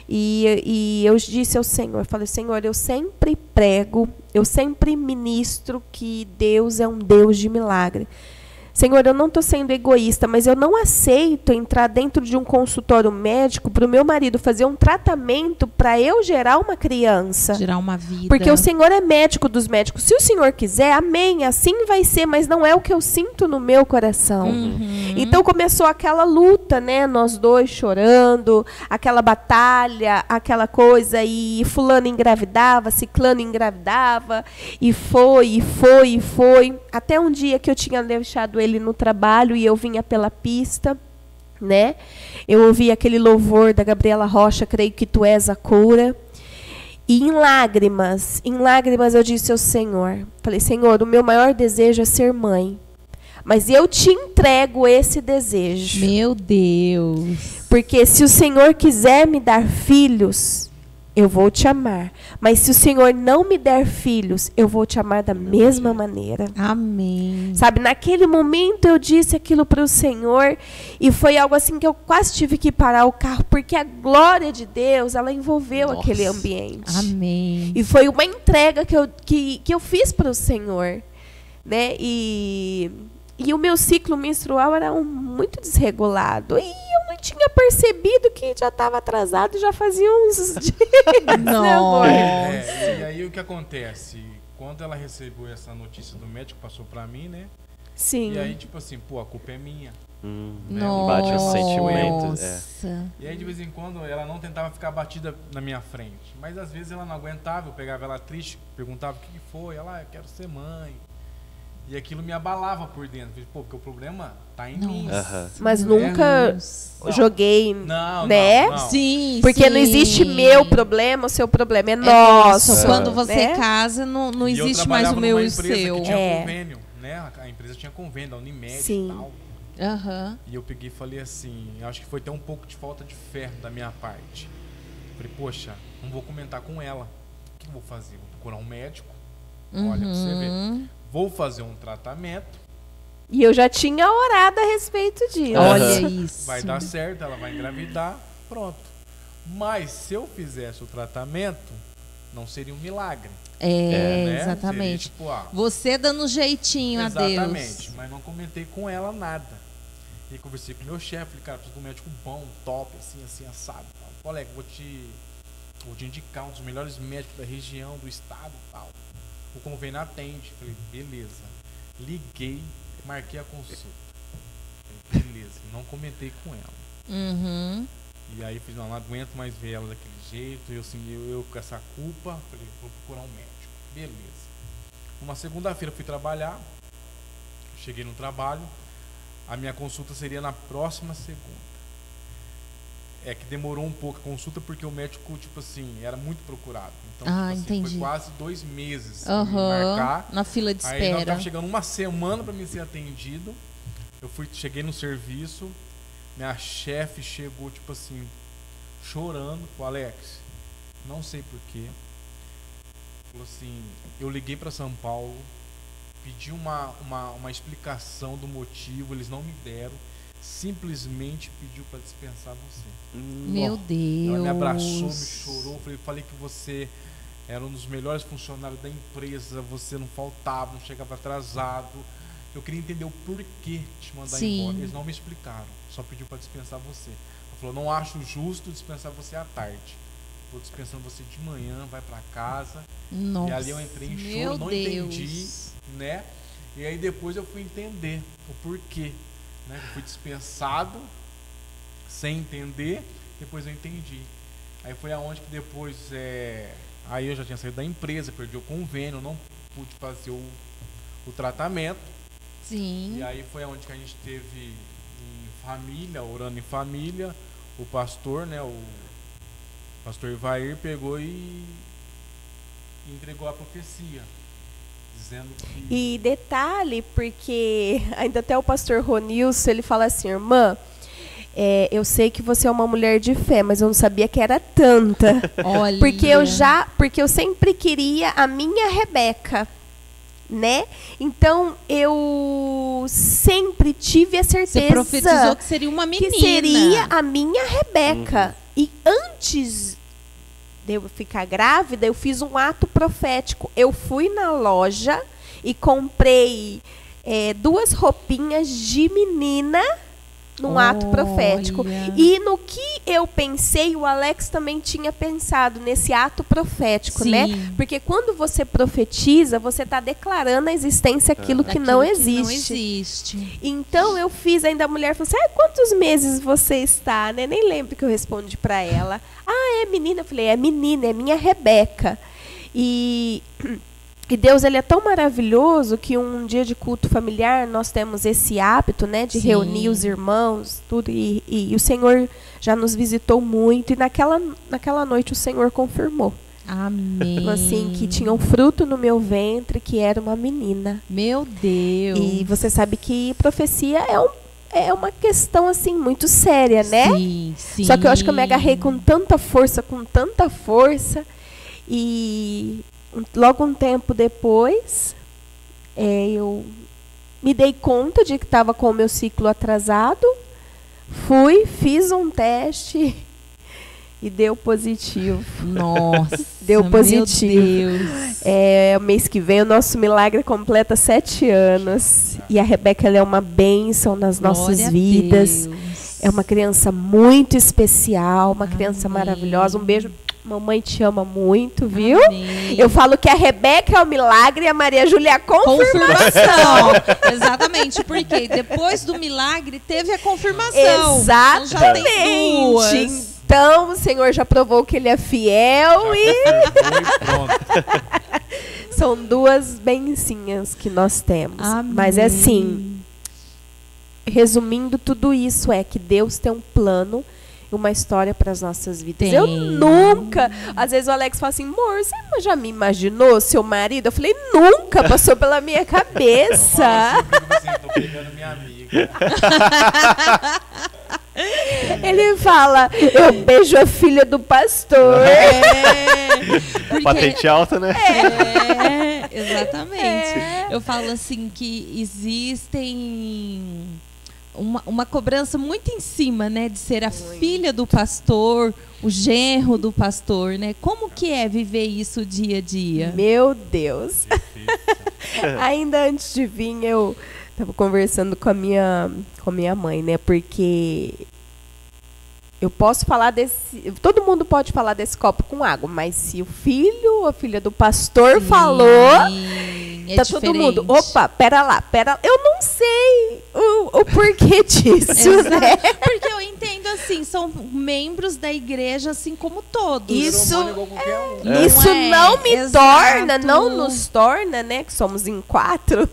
E eu disse ao Senhor, eu falei, Senhor, eu sempre prego, eu sempre ministro que Deus é um Deus de milagre. Senhor, eu não estou sendo egoísta, mas eu não aceito entrar dentro de um consultório médico para o meu marido fazer um tratamento para eu gerar uma criança. Gerar uma vida. Porque o Senhor é médico dos médicos. Se o Senhor quiser, amém, assim vai ser, mas não é o que eu sinto no meu coração. Então começou aquela luta, né? Nós dois chorando, aquela batalha, aquela coisa, e fulano engravidava, ciclano engravidava, e foi. Até um dia que eu tinha deixado ele no trabalho e eu vinha pela pista, né? Eu ouvi aquele louvor da Gabriela Rocha, creio que tu és a cura. E em lágrimas eu disse ao Senhor, falei, Senhor, o meu maior desejo é ser mãe, mas eu te entrego esse desejo. Meu Deus. Porque se o Senhor quiser me dar filhos, eu vou te amar. Mas se o Senhor não me der filhos, eu vou te amar da mesma maneira. Amém. Sabe, naquele momento eu disse aquilo para o Senhor e foi algo assim que eu quase tive que parar o carro, porque a glória de Deus, ela envolveu aquele ambiente. Amém. E foi uma entrega que eu fiz para o Senhor, né? E o meu ciclo menstrual era muito desregulado. E eu não tinha percebido que já estava atrasado, já fazia uns dias. Nossa. E aí o que acontece? Quando ela recebeu essa notícia do médico, passou pra mim, né? Sim. E aí, tipo assim, pô, a culpa é minha. Bate os sentimentos. Nossa. E aí, de vez em quando, ela não tentava ficar batida na minha frente. Mas às vezes ela não aguentava, eu pegava ela triste, perguntava o que foi. Ela, eu quero ser mãe. E aquilo me abalava por dentro. Falei, pô, porque o problema tá em mim. Mas nunca joguei, Não, né? não. Sim, Porque sim. não existe meu problema, o seu problema é nosso. Quando você né? casa, não E eu existe mais trabalhava o meu numa e o empresa seu. que tinha É. convênio, né? A empresa tinha convênio, a Unimed Sim. e tal. Aham. E eu peguei e falei assim, acho que foi até um pouco de falta de fé da minha parte. Falei, poxa, não vou comentar com ela. O que eu vou fazer? Vou procurar um médico. Olha, pra você ver. Vou fazer um tratamento. E eu já tinha orado a respeito disso. Olha isso. Vai dar certo, ela vai engravidar, pronto. Mas se eu fizesse o tratamento, não seria um milagre. né? Exatamente. Seria, tipo, Você dando jeitinho a Deus. exatamente, mas não comentei com ela nada. E conversei com o meu chefe, falei, cara, preciso de um médico bom, top, assim, assado. Colega, vou te indicar um dos melhores médicos da região, do estado e tal. O convênio atende. Falei, beleza. Liguei, marquei a consulta. Falei, beleza. Não comentei com ela. E aí fiz, não aguento mais ver ela daquele jeito. Eu, assim, eu com essa culpa, falei, vou procurar um médico. Beleza. Uma segunda-feira fui trabalhar. Cheguei no trabalho. A minha consulta seria na próxima segunda. É que demorou um pouco a consulta porque o médico, tipo assim, era muito procurado. Então, tipo assim, entendi. foi quase 2 meses pra me marcar. Na fila de Aí nós espera. tava chegando uma semana para mim ser atendido. Cheguei no serviço, minha chefe chegou, tipo assim, chorando pro Alex, não sei porquê. Falou assim, eu liguei para São Paulo, pedi uma explicação do motivo, eles não me deram, simplesmente pediu para dispensar você. Meu Deus. Ela me abraçou, me chorou, falei que você era um dos melhores funcionários da empresa, você não faltava, não chegava atrasado. Eu queria entender o porquê de te mandar embora. Eles não me explicaram, só pediu para dispensar você. Ela falou, não acho justo dispensar você à tarde. Estou dispensando você de manhã, vai para casa. Nossa, e ali eu entrei em choro, não entendi, né? E aí depois eu fui entender o porquê, né? Eu fui dispensado sem entender, depois eu entendi. Aí foi aonde que depois, aí eu já tinha saído da empresa, perdi o convênio, não pude fazer o tratamento. Sim. E aí foi aonde que a gente teve em família, orando em família, o pastor, né, o pastor Ivair pegou e entregou a profecia, dizendo que... E detalhe, porque ainda até o pastor Ronilson, ele fala assim, irmã, eu sei que você é uma mulher de fé, mas eu não sabia que era tanta. Olha. Porque eu sempre queria a minha Rebeca, né? Então eu sempre tive a certeza. Você profetizou que seria uma menina. Que seria a minha Rebeca. E antes de eu ficar grávida, eu fiz um ato profético. Eu fui na loja e comprei 2 roupinhas de menina num ato profético. E no que eu pensei, o Alex também tinha pensado nesse ato profético, Sim. né? Porque quando você profetiza, você está declarando a existência daquilo que não existe. Não existe. Então eu fiz, ainda a mulher falou assim, quantos meses você está, né? Nem lembro que eu respondi para ela. É menina? Eu falei, é menina, é minha Rebeca. E Deus, ele é tão maravilhoso que um dia de culto familiar nós temos esse hábito, né, de reunir os irmãos, tudo, e o Senhor já nos visitou muito, e naquela noite o Senhor confirmou. Amém. Assim, que tinha um fruto no meu ventre, que era uma menina. Meu Deus. E você sabe que profecia é uma questão, assim, muito séria, né? Sim, sim. Só que eu acho que eu me agarrei com tanta força, e logo um tempo depois, eu me dei conta de que estava com o meu ciclo atrasado, fiz um teste e deu positivo. Nossa, deu positivo. Meu Deus. O mês que vem o nosso milagre completa 7 anos. E a Rebeca, ela é uma bênção nas nossas vidas. É uma criança muito especial, uma criança maravilhosa. Um beijo. Mamãe te ama muito, viu? Amém. Eu falo que a Rebeca é o milagre e a Maria Júlia é a confirmação. Exatamente, porque depois do milagre teve a confirmação. Exatamente. Então já tem 2. Então o Senhor já provou que Ele é fiel pronto. São 2 bencinhas que nós temos. Amém. Mas é assim, resumindo tudo isso, é que Deus tem um plano, uma história para as nossas vidas. Eu nunca, às vezes o Alex fala assim, amor, você já me imaginou seu marido? Eu falei, nunca passou pela minha cabeça. Tô pegando minha amiga. Ele fala, eu beijo a filha do pastor. Patente alta, né? Exatamente. Eu falo assim que existem uma cobrança muito em cima, né, de ser a filha do pastor, o genro do pastor, né? Como que é viver isso dia a dia? Meu Deus. Ainda antes de vir, eu estava conversando com a minha mãe, né? Porque eu posso falar todo mundo pode falar desse copo com água, mas se o filho ou a filha do pastor falou, tá diferente. todo mundo, opa, pera lá, eu não sei o porquê disso, né? Porque eu entendo assim, são membros da igreja assim como todos. Isso Exato. não nos torna, né, que somos em 4,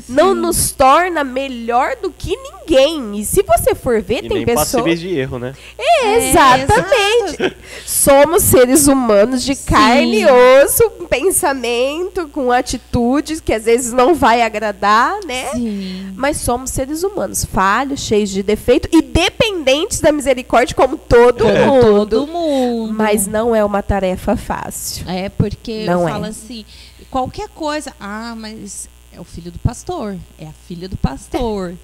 não nos torna melhor do que ninguém. E se você for ver, E tem nem pessoas... passíveis de erro, né? Exatamente. somos seres humanos de Sim. carne e osso, pensamento, com atitudes que às vezes não vai agradar, né? Sim. Mas somos seres humanos, falhos, cheios de defeito e dependentes da misericórdia como todo mundo. Todo mundo. Mas não é uma tarefa fácil. É, porque Não eu é. falo assim, qualquer coisa, mas é o filho do pastor, é a filha do pastor.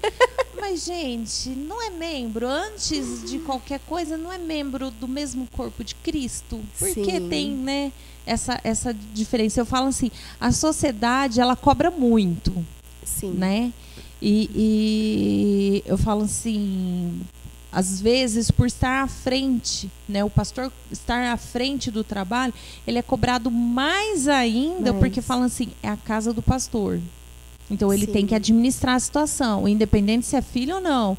Mas, gente, não é membro, antes de qualquer coisa, não é membro do mesmo corpo de Cristo. Porque Sim. tem, né, essa diferença. Eu falo assim, a sociedade, ela cobra muito, Sim. né? E eu falo assim, às vezes, por estar à frente, né, o pastor estar à frente do trabalho, ele é cobrado mais ainda, porque falam assim, é a casa do pastor. Então, ele Sim. tem que administrar a situação, independente se é filho ou não.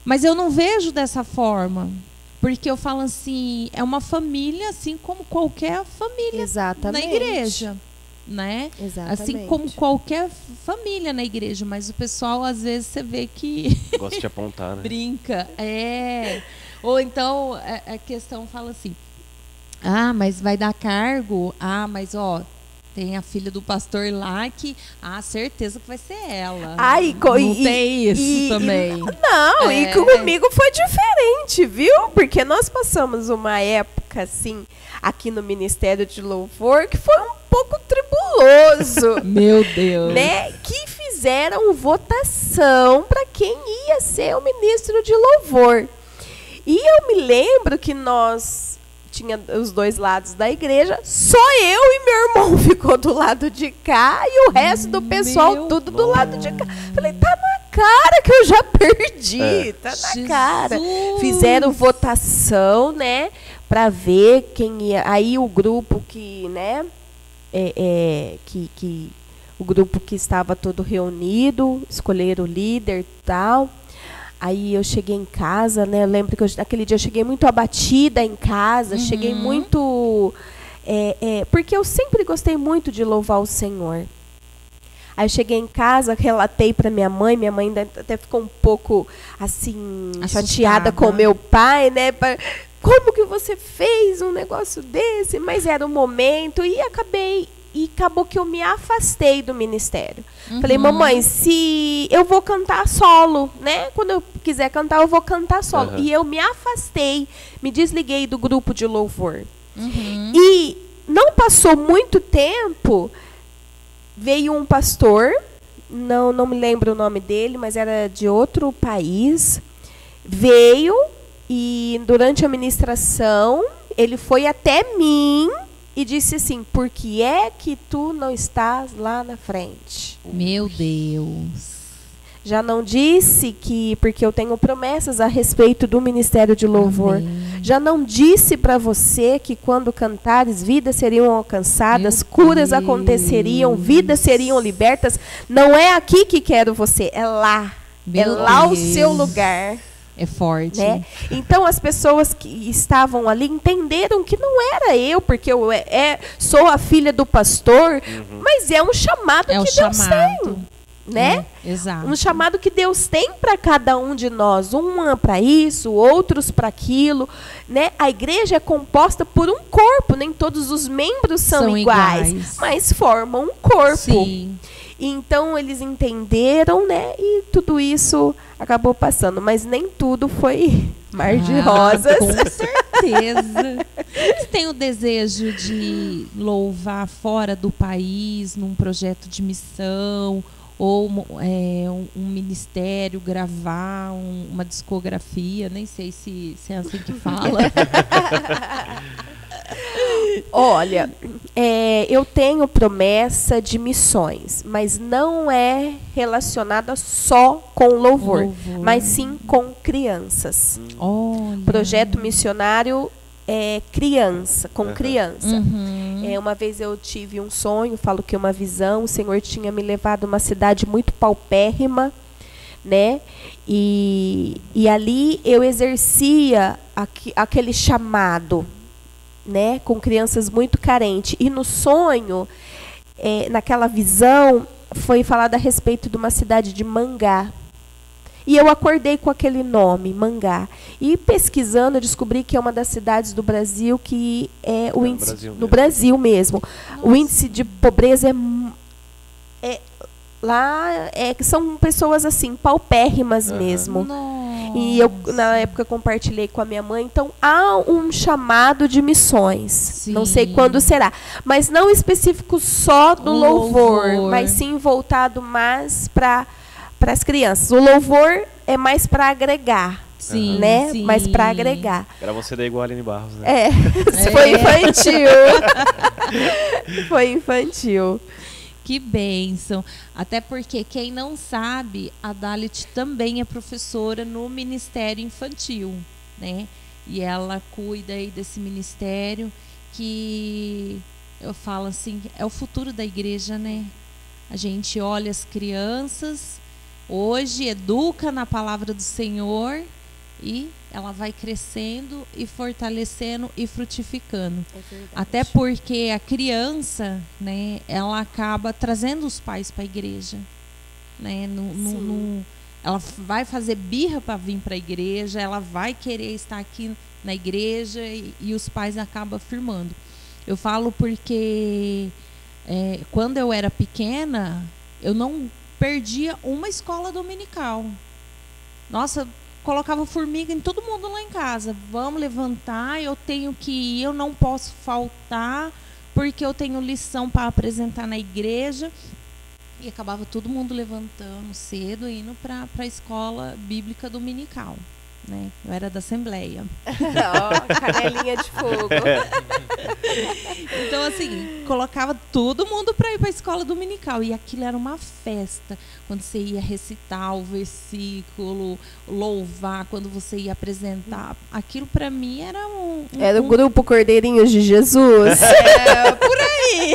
Mas eu não vejo dessa forma, porque eu falo assim, é uma família, assim como qualquer família Exatamente. na igreja, né? Exatamente. Assim como qualquer família na igreja, mas o pessoal, às vezes, você vê que Gosto de apontar, né? brinca. Ou então, a questão fala assim, mas vai dar cargo? Mas, ó, tem a filha do pastor lá que, certeza que vai ser ela. Não tem isso também. Não, e comigo foi diferente, viu? Porque nós passamos uma época, assim, aqui no Ministério de Louvor, que foi um pouco tribuloso. Meu Deus. Né? Que fizeram votação para quem ia ser o ministro de Louvor. E eu me lembro que nós tinha os dois lados da igreja, só eu e meu irmão ficou do lado de cá e o resto do pessoal tudo do lado de cá. Falei, tá na cara que eu já perdi, tá na Jesus. cara. Fizeram votação, né, para ver quem ia. Aí o grupo que, né, que o grupo que estava todo reunido, escolheram o líder e tal. Aí eu cheguei em casa, né? Eu lembro que naquele dia eu cheguei muito abatida em casa, cheguei muito... porque eu sempre gostei muito de louvar o Senhor. Aí eu cheguei em casa, relatei para minha mãe ainda até ficou um pouco, assim, assustada, chateada com meu pai, né? Como que você fez um negócio desse? Mas era o momento e acabou que eu me afastei do ministério. Falei, mamãe, se eu vou cantar solo, né? Quando eu quiser cantar, eu vou cantar solo. E eu me afastei, me desliguei do grupo de louvor. E não passou muito tempo, veio um pastor, não me lembro o nome dele, mas era de outro país, veio e durante a ministração, ele foi até mim e disse assim, por que é que tu não estás lá na frente? Meu Deus. Já não disse que, porque eu tenho promessas a respeito do Ministério de Louvor. Amém. Já não disse para você que quando cantares, vidas seriam alcançadas, Meu curas Deus. aconteceriam, vidas seriam libertas. Não é aqui que quero você, é lá. É Meu lá o Deus. seu lugar. É forte. Né? Então as pessoas que estavam ali entenderam que não era eu, porque eu sou a filha do pastor, mas é um chamado que Deus tem, né? Exato. Um chamado que Deus tem para cada um de nós, um para isso, outros para aquilo, né? A igreja é composta por um corpo, nem todos os membros são iguais, mas formam um corpo. Sim. Então eles entenderam, né? E tudo isso acabou passando, mas nem tudo foi mar de rosas. Com certeza. Você tem o desejo de louvar fora do país, num projeto de missão, ou um ministério, gravar uma discografia? Nem sei se é assim que fala. Olha, eu tenho promessa de missões, mas não é relacionada só com louvor, mas sim com crianças. Olha. Projeto missionário criança, com criança. Uma vez eu tive um sonho, falo que uma visão, o Senhor tinha me levado a uma cidade muito paupérrima, né? E ali eu exercia aquele chamado, né, com crianças muito carentes. E no sonho, naquela visão, foi falado a respeito de uma cidade de Mangá. E eu acordei com aquele nome, Mangá. E pesquisando, eu descobri que é uma das cidades do Brasil que é o índice no Brasil mesmo. Nossa. O índice de pobreza são pessoas assim paupérrimas mesmo. Nossa. E eu na época compartilhei com a minha mãe. Então há um chamado de missões. Sim. Não sei quando será, mas não específico só do louvor, mas sim voltado mais para as crianças. O louvor é mais para agregar. Sim, né? Sim. Mas para agregar. Era você da igual a Aline Barros, né? Foi infantil. Foi infantil. Que bênção. Até porque, quem não sabe, a Dalit também é professora no Ministério Infantil, né? E ela cuida aí desse ministério que, eu falo assim, é o futuro da igreja, né? A gente olha as crianças, hoje educa na palavra do Senhor e ela vai crescendo e fortalecendo e frutificando. Até porque a criança, né, ela acaba trazendo os pais para a igreja, né? Ela vai fazer birra para vir para a igreja, ela vai querer estar aqui na igreja e os pais acabam firmando. Eu falo porque quando eu era pequena, eu não perdia uma escola dominical. Nossa, colocava formiga em todo mundo lá em casa. Vamos levantar, eu tenho que ir, eu não posso faltar, porque eu tenho lição para apresentar na igreja. E acabava todo mundo levantando cedo e indo para a escola bíblica dominical, né? Eu era da Assembleia. Canelinha de fogo. Então, assim, colocava todo mundo para ir para a escola dominical. E aquilo era uma festa. Quando você ia recitar o versículo, louvar, quando você ia apresentar. Aquilo, para mim, era Era o grupo Cordeirinhos de Jesus? Por aí.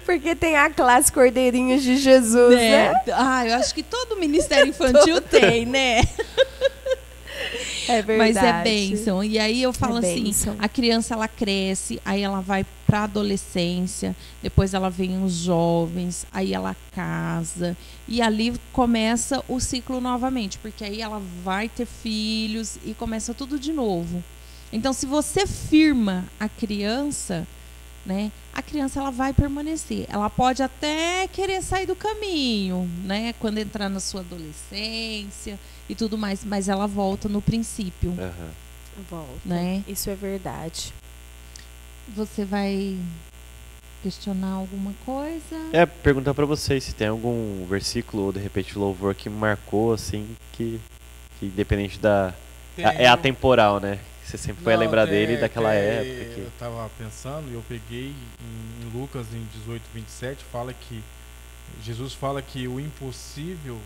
Porque tem a classe Cordeirinhos de Jesus, né? Eu acho que todo ministério infantil tem, né? É verdade. Mas é bênção. E aí eu falo assim, a criança ela cresce, aí ela vai para a adolescência, depois ela vem os jovens, aí ela casa e ali começa o ciclo novamente, porque aí ela vai ter filhos e começa tudo de novo. Então, se você firma a criança, né, a criança ela vai permanecer. Ela pode até querer sair do caminho, né, quando entrar na sua adolescência e tudo mais, mas ela volta no princípio. Volta. Né? Isso é verdade. Você vai questionar alguma coisa? Perguntar para vocês se tem algum versículo ou de repente louvor que marcou assim, que independente da é atemporal, né? Você sempre vai lembrar dele daquela época. Eu estava pensando e eu peguei em Lucas, em 18:27, fala que Jesus fala que o impossível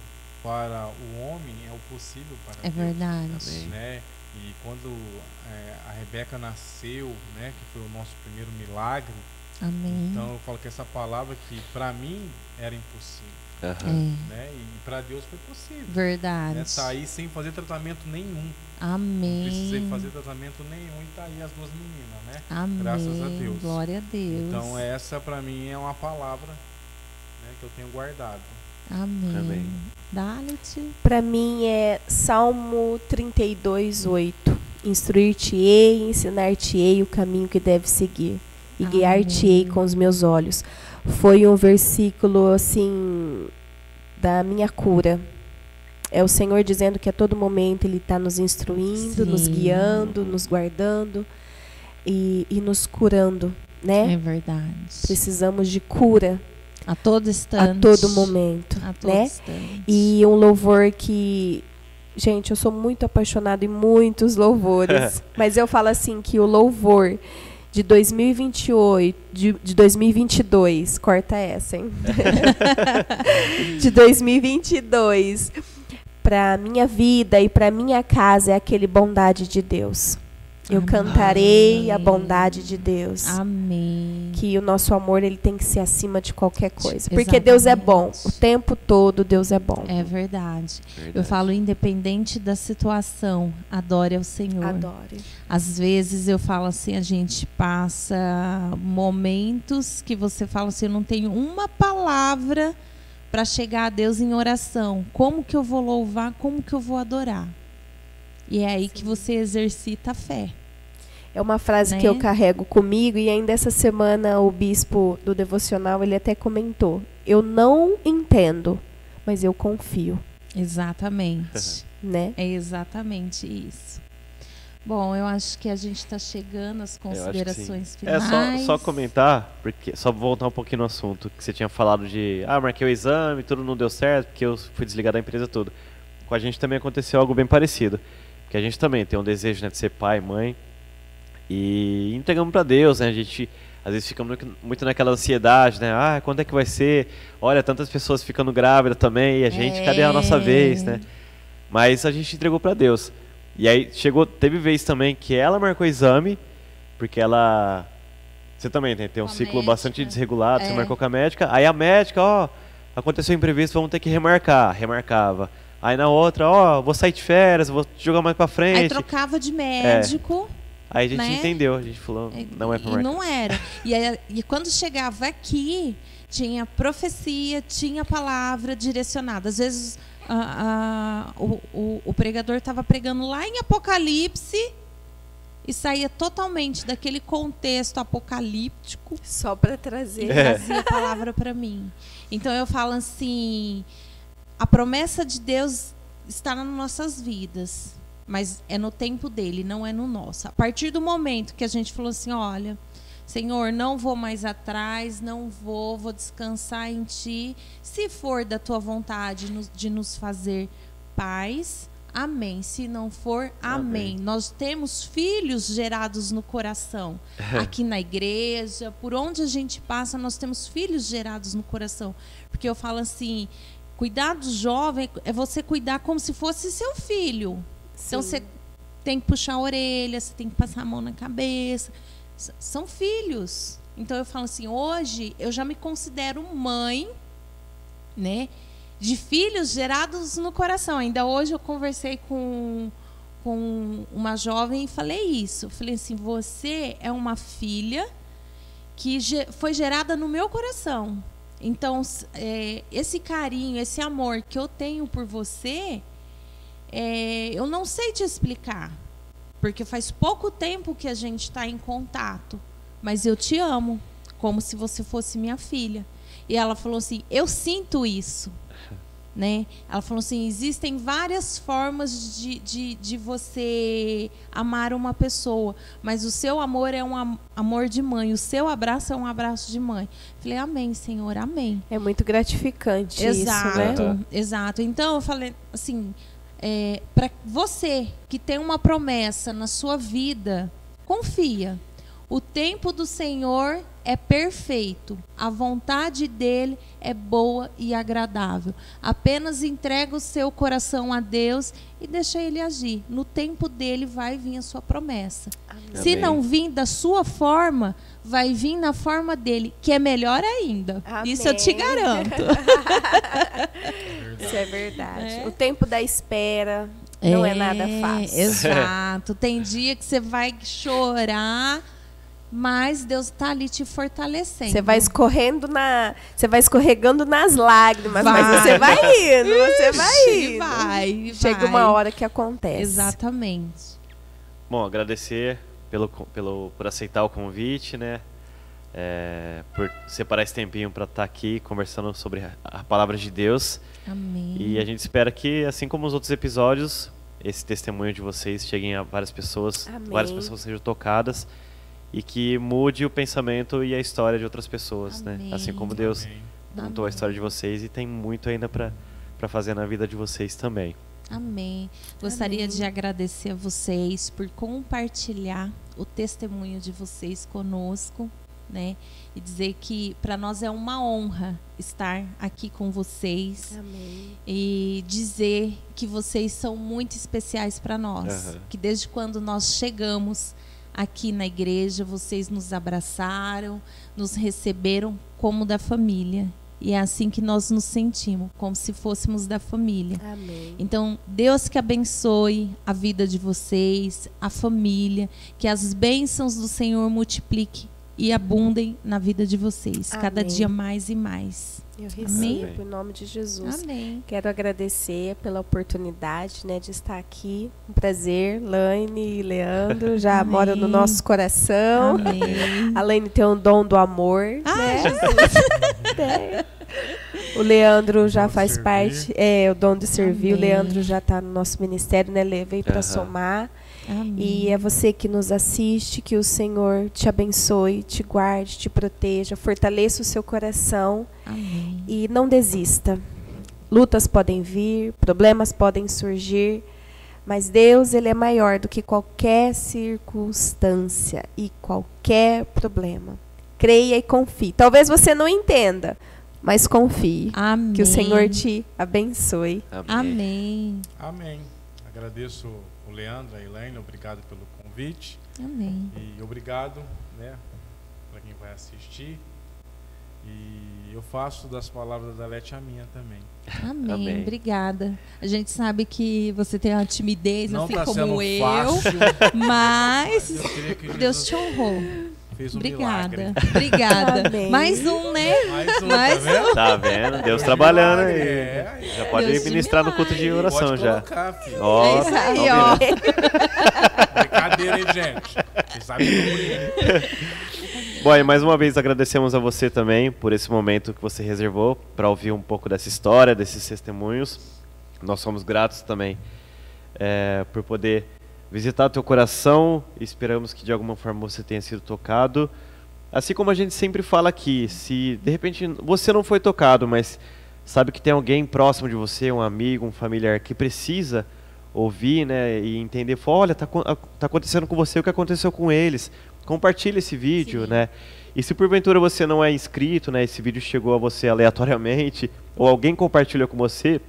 para o homem é o possível para Deus. É verdade. Né? E quando a Rebeca nasceu, né, que foi o nosso primeiro milagre, amém. Então eu falo que essa palavra que para mim era impossível. Né? E para Deus foi possível. Verdade. Né? Sair sem fazer tratamento nenhum. Amém. Não precisei fazer tratamento nenhum e tá aí as duas meninas, né? Amém. Graças a Deus. Glória a Deus. Então essa para mim é uma palavra, né, que eu tenho guardado. Amém. Dá-lhe-te. Para mim é Salmo 32:8. Instruir-te-ei, ensinar-te-ei o caminho que deve seguir e guiar-te-ei com os meus olhos. Foi um versículo assim da minha cura. É o Senhor dizendo que a todo momento Ele está nos instruindo, sim, nos guiando, nos guardando e nos curando, né? É verdade. Precisamos de cura a todo instante, a todo momento, a todo né? instante. E um louvor que, gente, eu sou muito apaixonada em muitos louvores, mas eu falo assim que o louvor de 2028, de 2022, corta essa, hein? De 2022, para minha vida e para minha casa é aquele bondade de Deus. Eu cantarei a bondade de Deus. Amém. Que o nosso amor ele tem que ser acima de qualquer coisa. Porque Deus é bom. O tempo todo Deus é bom. É verdade. Eu falo, independente da situação, adore ao Senhor. Adore. Às vezes eu falo assim, a gente passa momentos que você fala assim, eu não tenho uma palavra para chegar a Deus em oração. Como que eu vou louvar? Como que eu vou adorar? E é aí que você exercita a fé. É uma frase, né, que eu carrego comigo, e ainda essa semana o bispo do devocional, ele até comentou: eu não entendo, mas eu confio. Exatamente. Né? É exatamente isso. Bom, eu acho que a gente está chegando às considerações finais. Só comentar, porque só voltar um pouquinho no assunto, que você tinha falado de, marquei o exame, tudo não deu certo, porque eu fui desligar da empresa tudo. Com a gente também aconteceu algo bem parecido, porque a gente também tem um desejo, né, de ser pai, mãe, e entregamos para Deus, né, a gente às vezes fica muito naquela ansiedade, né, quando é que vai ser? Olha, tantas pessoas ficando grávidas também, e a gente, cadê a nossa vez, né? Mas a gente entregou para Deus. E aí teve vez também que ela marcou exame, porque ela... Você também tem um ciclo bastante desregulado, você marcou com a médica, aí a médica, aconteceu imprevisto, vamos ter que remarcava. Aí na outra, vou sair de férias, vou jogar mais pra frente. Aí trocava de médico. Aí a gente entendeu, a gente falou, não é pra marcar. E não era. E quando chegava aqui, tinha profecia, tinha palavra direcionada. Às vezes o pregador estava pregando lá em Apocalipse e saía totalmente daquele contexto apocalíptico. Só para trazer. Trazia a palavra para mim. Então eu falo assim, a promessa de Deus está nas nossas vidas, mas é no tempo dele, não é no nosso. A partir do momento que a gente falou assim, olha, Senhor, não vou mais atrás, vou descansar em Ti. Se for da Tua vontade de nos fazer pais, amém. Se não for, amém. Nós temos filhos gerados no coração. Aqui na igreja, por onde a gente passa, nós temos filhos gerados no coração. Porque eu falo assim, cuidar do jovem é você cuidar como se fosse seu filho. Sim. Então você tem que puxar a orelha, você tem que passar a mão na cabeça. São filhos. Então eu falo assim, hoje eu já me considero mãe, né, de filhos gerados no coração. Ainda hoje eu conversei com uma jovem e falei isso. Falei assim, você é uma filha que foi gerada no meu coração. Então esse carinho, esse amor que eu tenho por você, eu não sei te explicar. Porque faz pouco tempo que a gente está em contato. Mas eu te amo, como se você fosse minha filha. E ela falou assim, eu sinto isso. Né? Ela falou assim, existem várias formas de você amar uma pessoa. Mas o seu amor é um amor de mãe. O seu abraço é um abraço de mãe. Falei, amém, Senhor, amém. É muito gratificante isso, né? Exato. Então eu falei assim... para você que tem uma promessa na sua vida, confia. O tempo do Senhor é perfeito. A vontade dele é boa e agradável. Apenas entrega o seu coração a Deus e deixa ele agir. No tempo dele vai vir a sua promessa. Amém. Se não vir da sua forma, vai vir na forma dele, que é melhor ainda. Amém. Isso eu te garanto. Isso é verdade. O tempo da espera não é nada fácil. Exato. Tem dia que você vai chorar, mas Deus está ali te fortalecendo. Você vai escorregando nas lágrimas, mas você vai indo, Vai. Chega uma hora que acontece. Exatamente. Bom, agradecer por aceitar o convite, né? Por separar esse tempinho para estar aqui conversando sobre a palavra de Deus. Amém. E a gente espera que, assim como os outros episódios, esse testemunho de vocês cheguem a várias pessoas, Amém. Várias pessoas sejam tocadas e que mude o pensamento e a história de outras pessoas, Amém. né? Assim como Deus mudou a história de vocês e tem muito ainda para fazer na vida de vocês também. Amém. Gostaria de agradecer a vocês por compartilhar o testemunho de vocês conosco, né? E dizer que para nós é uma honra estar aqui com vocês. Amém. E dizer que vocês são muito especiais para nós. Que desde quando nós chegamos aqui na igreja, vocês nos abraçaram, nos receberam como da família. E é assim que nós nos sentimos, como se fôssemos da família. Amém. Então, Deus que abençoe a vida de vocês, a família, que as bênçãos do Senhor multiplique e abundem na vida de vocês, cada Amém. dia mais e mais. Eu Amém. recebo em nome de Jesus. Amém. Quero agradecer pela oportunidade, né, de estar aqui. Um prazer, Laine e Leandro, já Amém. moram no nosso coração. Amém. A Laine tem um dom do amor, Ai, né? É. O Leandro já Dom de faz servir. parte, o dom de servir. O Amém. Leandro já está no nosso ministério, né? Veio para Aham. somar. Amém. E é você que nos assiste, que o Senhor te abençoe, te guarde, te proteja, fortaleça o seu coração Amém. e não desista. Lutas podem vir, problemas podem surgir, mas Deus, ele é maior do que qualquer circunstância e qualquer problema. Creia e confie. Talvez você não entenda, mas confie. Amém. Que o Senhor te abençoe. Amém. Amém. Agradeço o Leandro, a Elaine, obrigado pelo convite. Amém. E obrigado, né, para quem vai assistir. E eu faço das palavras da Lete a minha também. Amém. Amém. Obrigada. A gente sabe que você tem uma timidez, Não assim está sendo como eu, fácil, mas eu creio que Deus Jesus te honrou. fez um Obrigada. milagre. Obrigada. Amém. Mais um, né? Mais um, Mais tá vendo? Tá vendo? Deus Fez um trabalhando milagre, aí. é. Já pode Deus de ministrar no culto de milagre. oração Pode já. colocar, filho. Ó, É isso aí, combinado. ó. Brincadeira, hein, gente? Vocês sabem que eu brinco. Bom, e mais uma vez agradecemos a você também por esse momento que você reservou para ouvir um pouco dessa história, desses testemunhos. Nós somos gratos também por poder visitar o teu coração. Esperamos que de alguma forma você tenha sido tocado. Assim como a gente sempre fala aqui, se de repente você não foi tocado, mas sabe que tem alguém próximo de você, um amigo, um familiar que precisa ouvir, né, e entender, olha, tá acontecendo com você o que aconteceu com eles. Compartilhe esse vídeo, Sim. né? E se porventura você não é inscrito, né, esse vídeo chegou a você aleatoriamente, ou alguém compartilhou com você,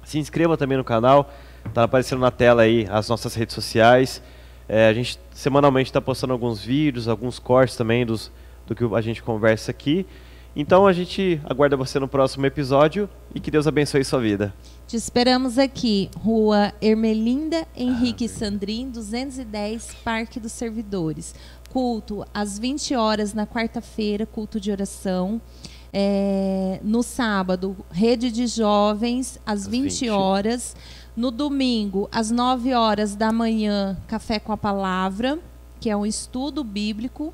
se inscreva também no canal. Tá aparecendo na tela aí as nossas redes sociais. A gente semanalmente está postando alguns vídeos, alguns cortes também do que a gente conversa aqui. Então a gente aguarda você no próximo episódio e que Deus abençoe sua vida. Te esperamos aqui, Rua Ermelinda Henrique Sandrin, 210, Parque dos Servidores. Culto às 20 horas na quarta-feira, culto de oração. No sábado, rede de jovens, às 20 horas. No domingo, às 9 horas da manhã, café com a palavra, que é um estudo bíblico,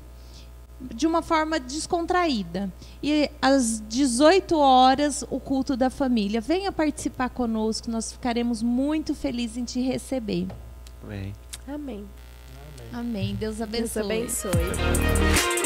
de uma forma descontraída. E às 18 horas, o culto da família. Venha participar conosco, nós ficaremos muito felizes em te receber. Amém. Amém. Amém. Deus Deus abençoe. abençoe.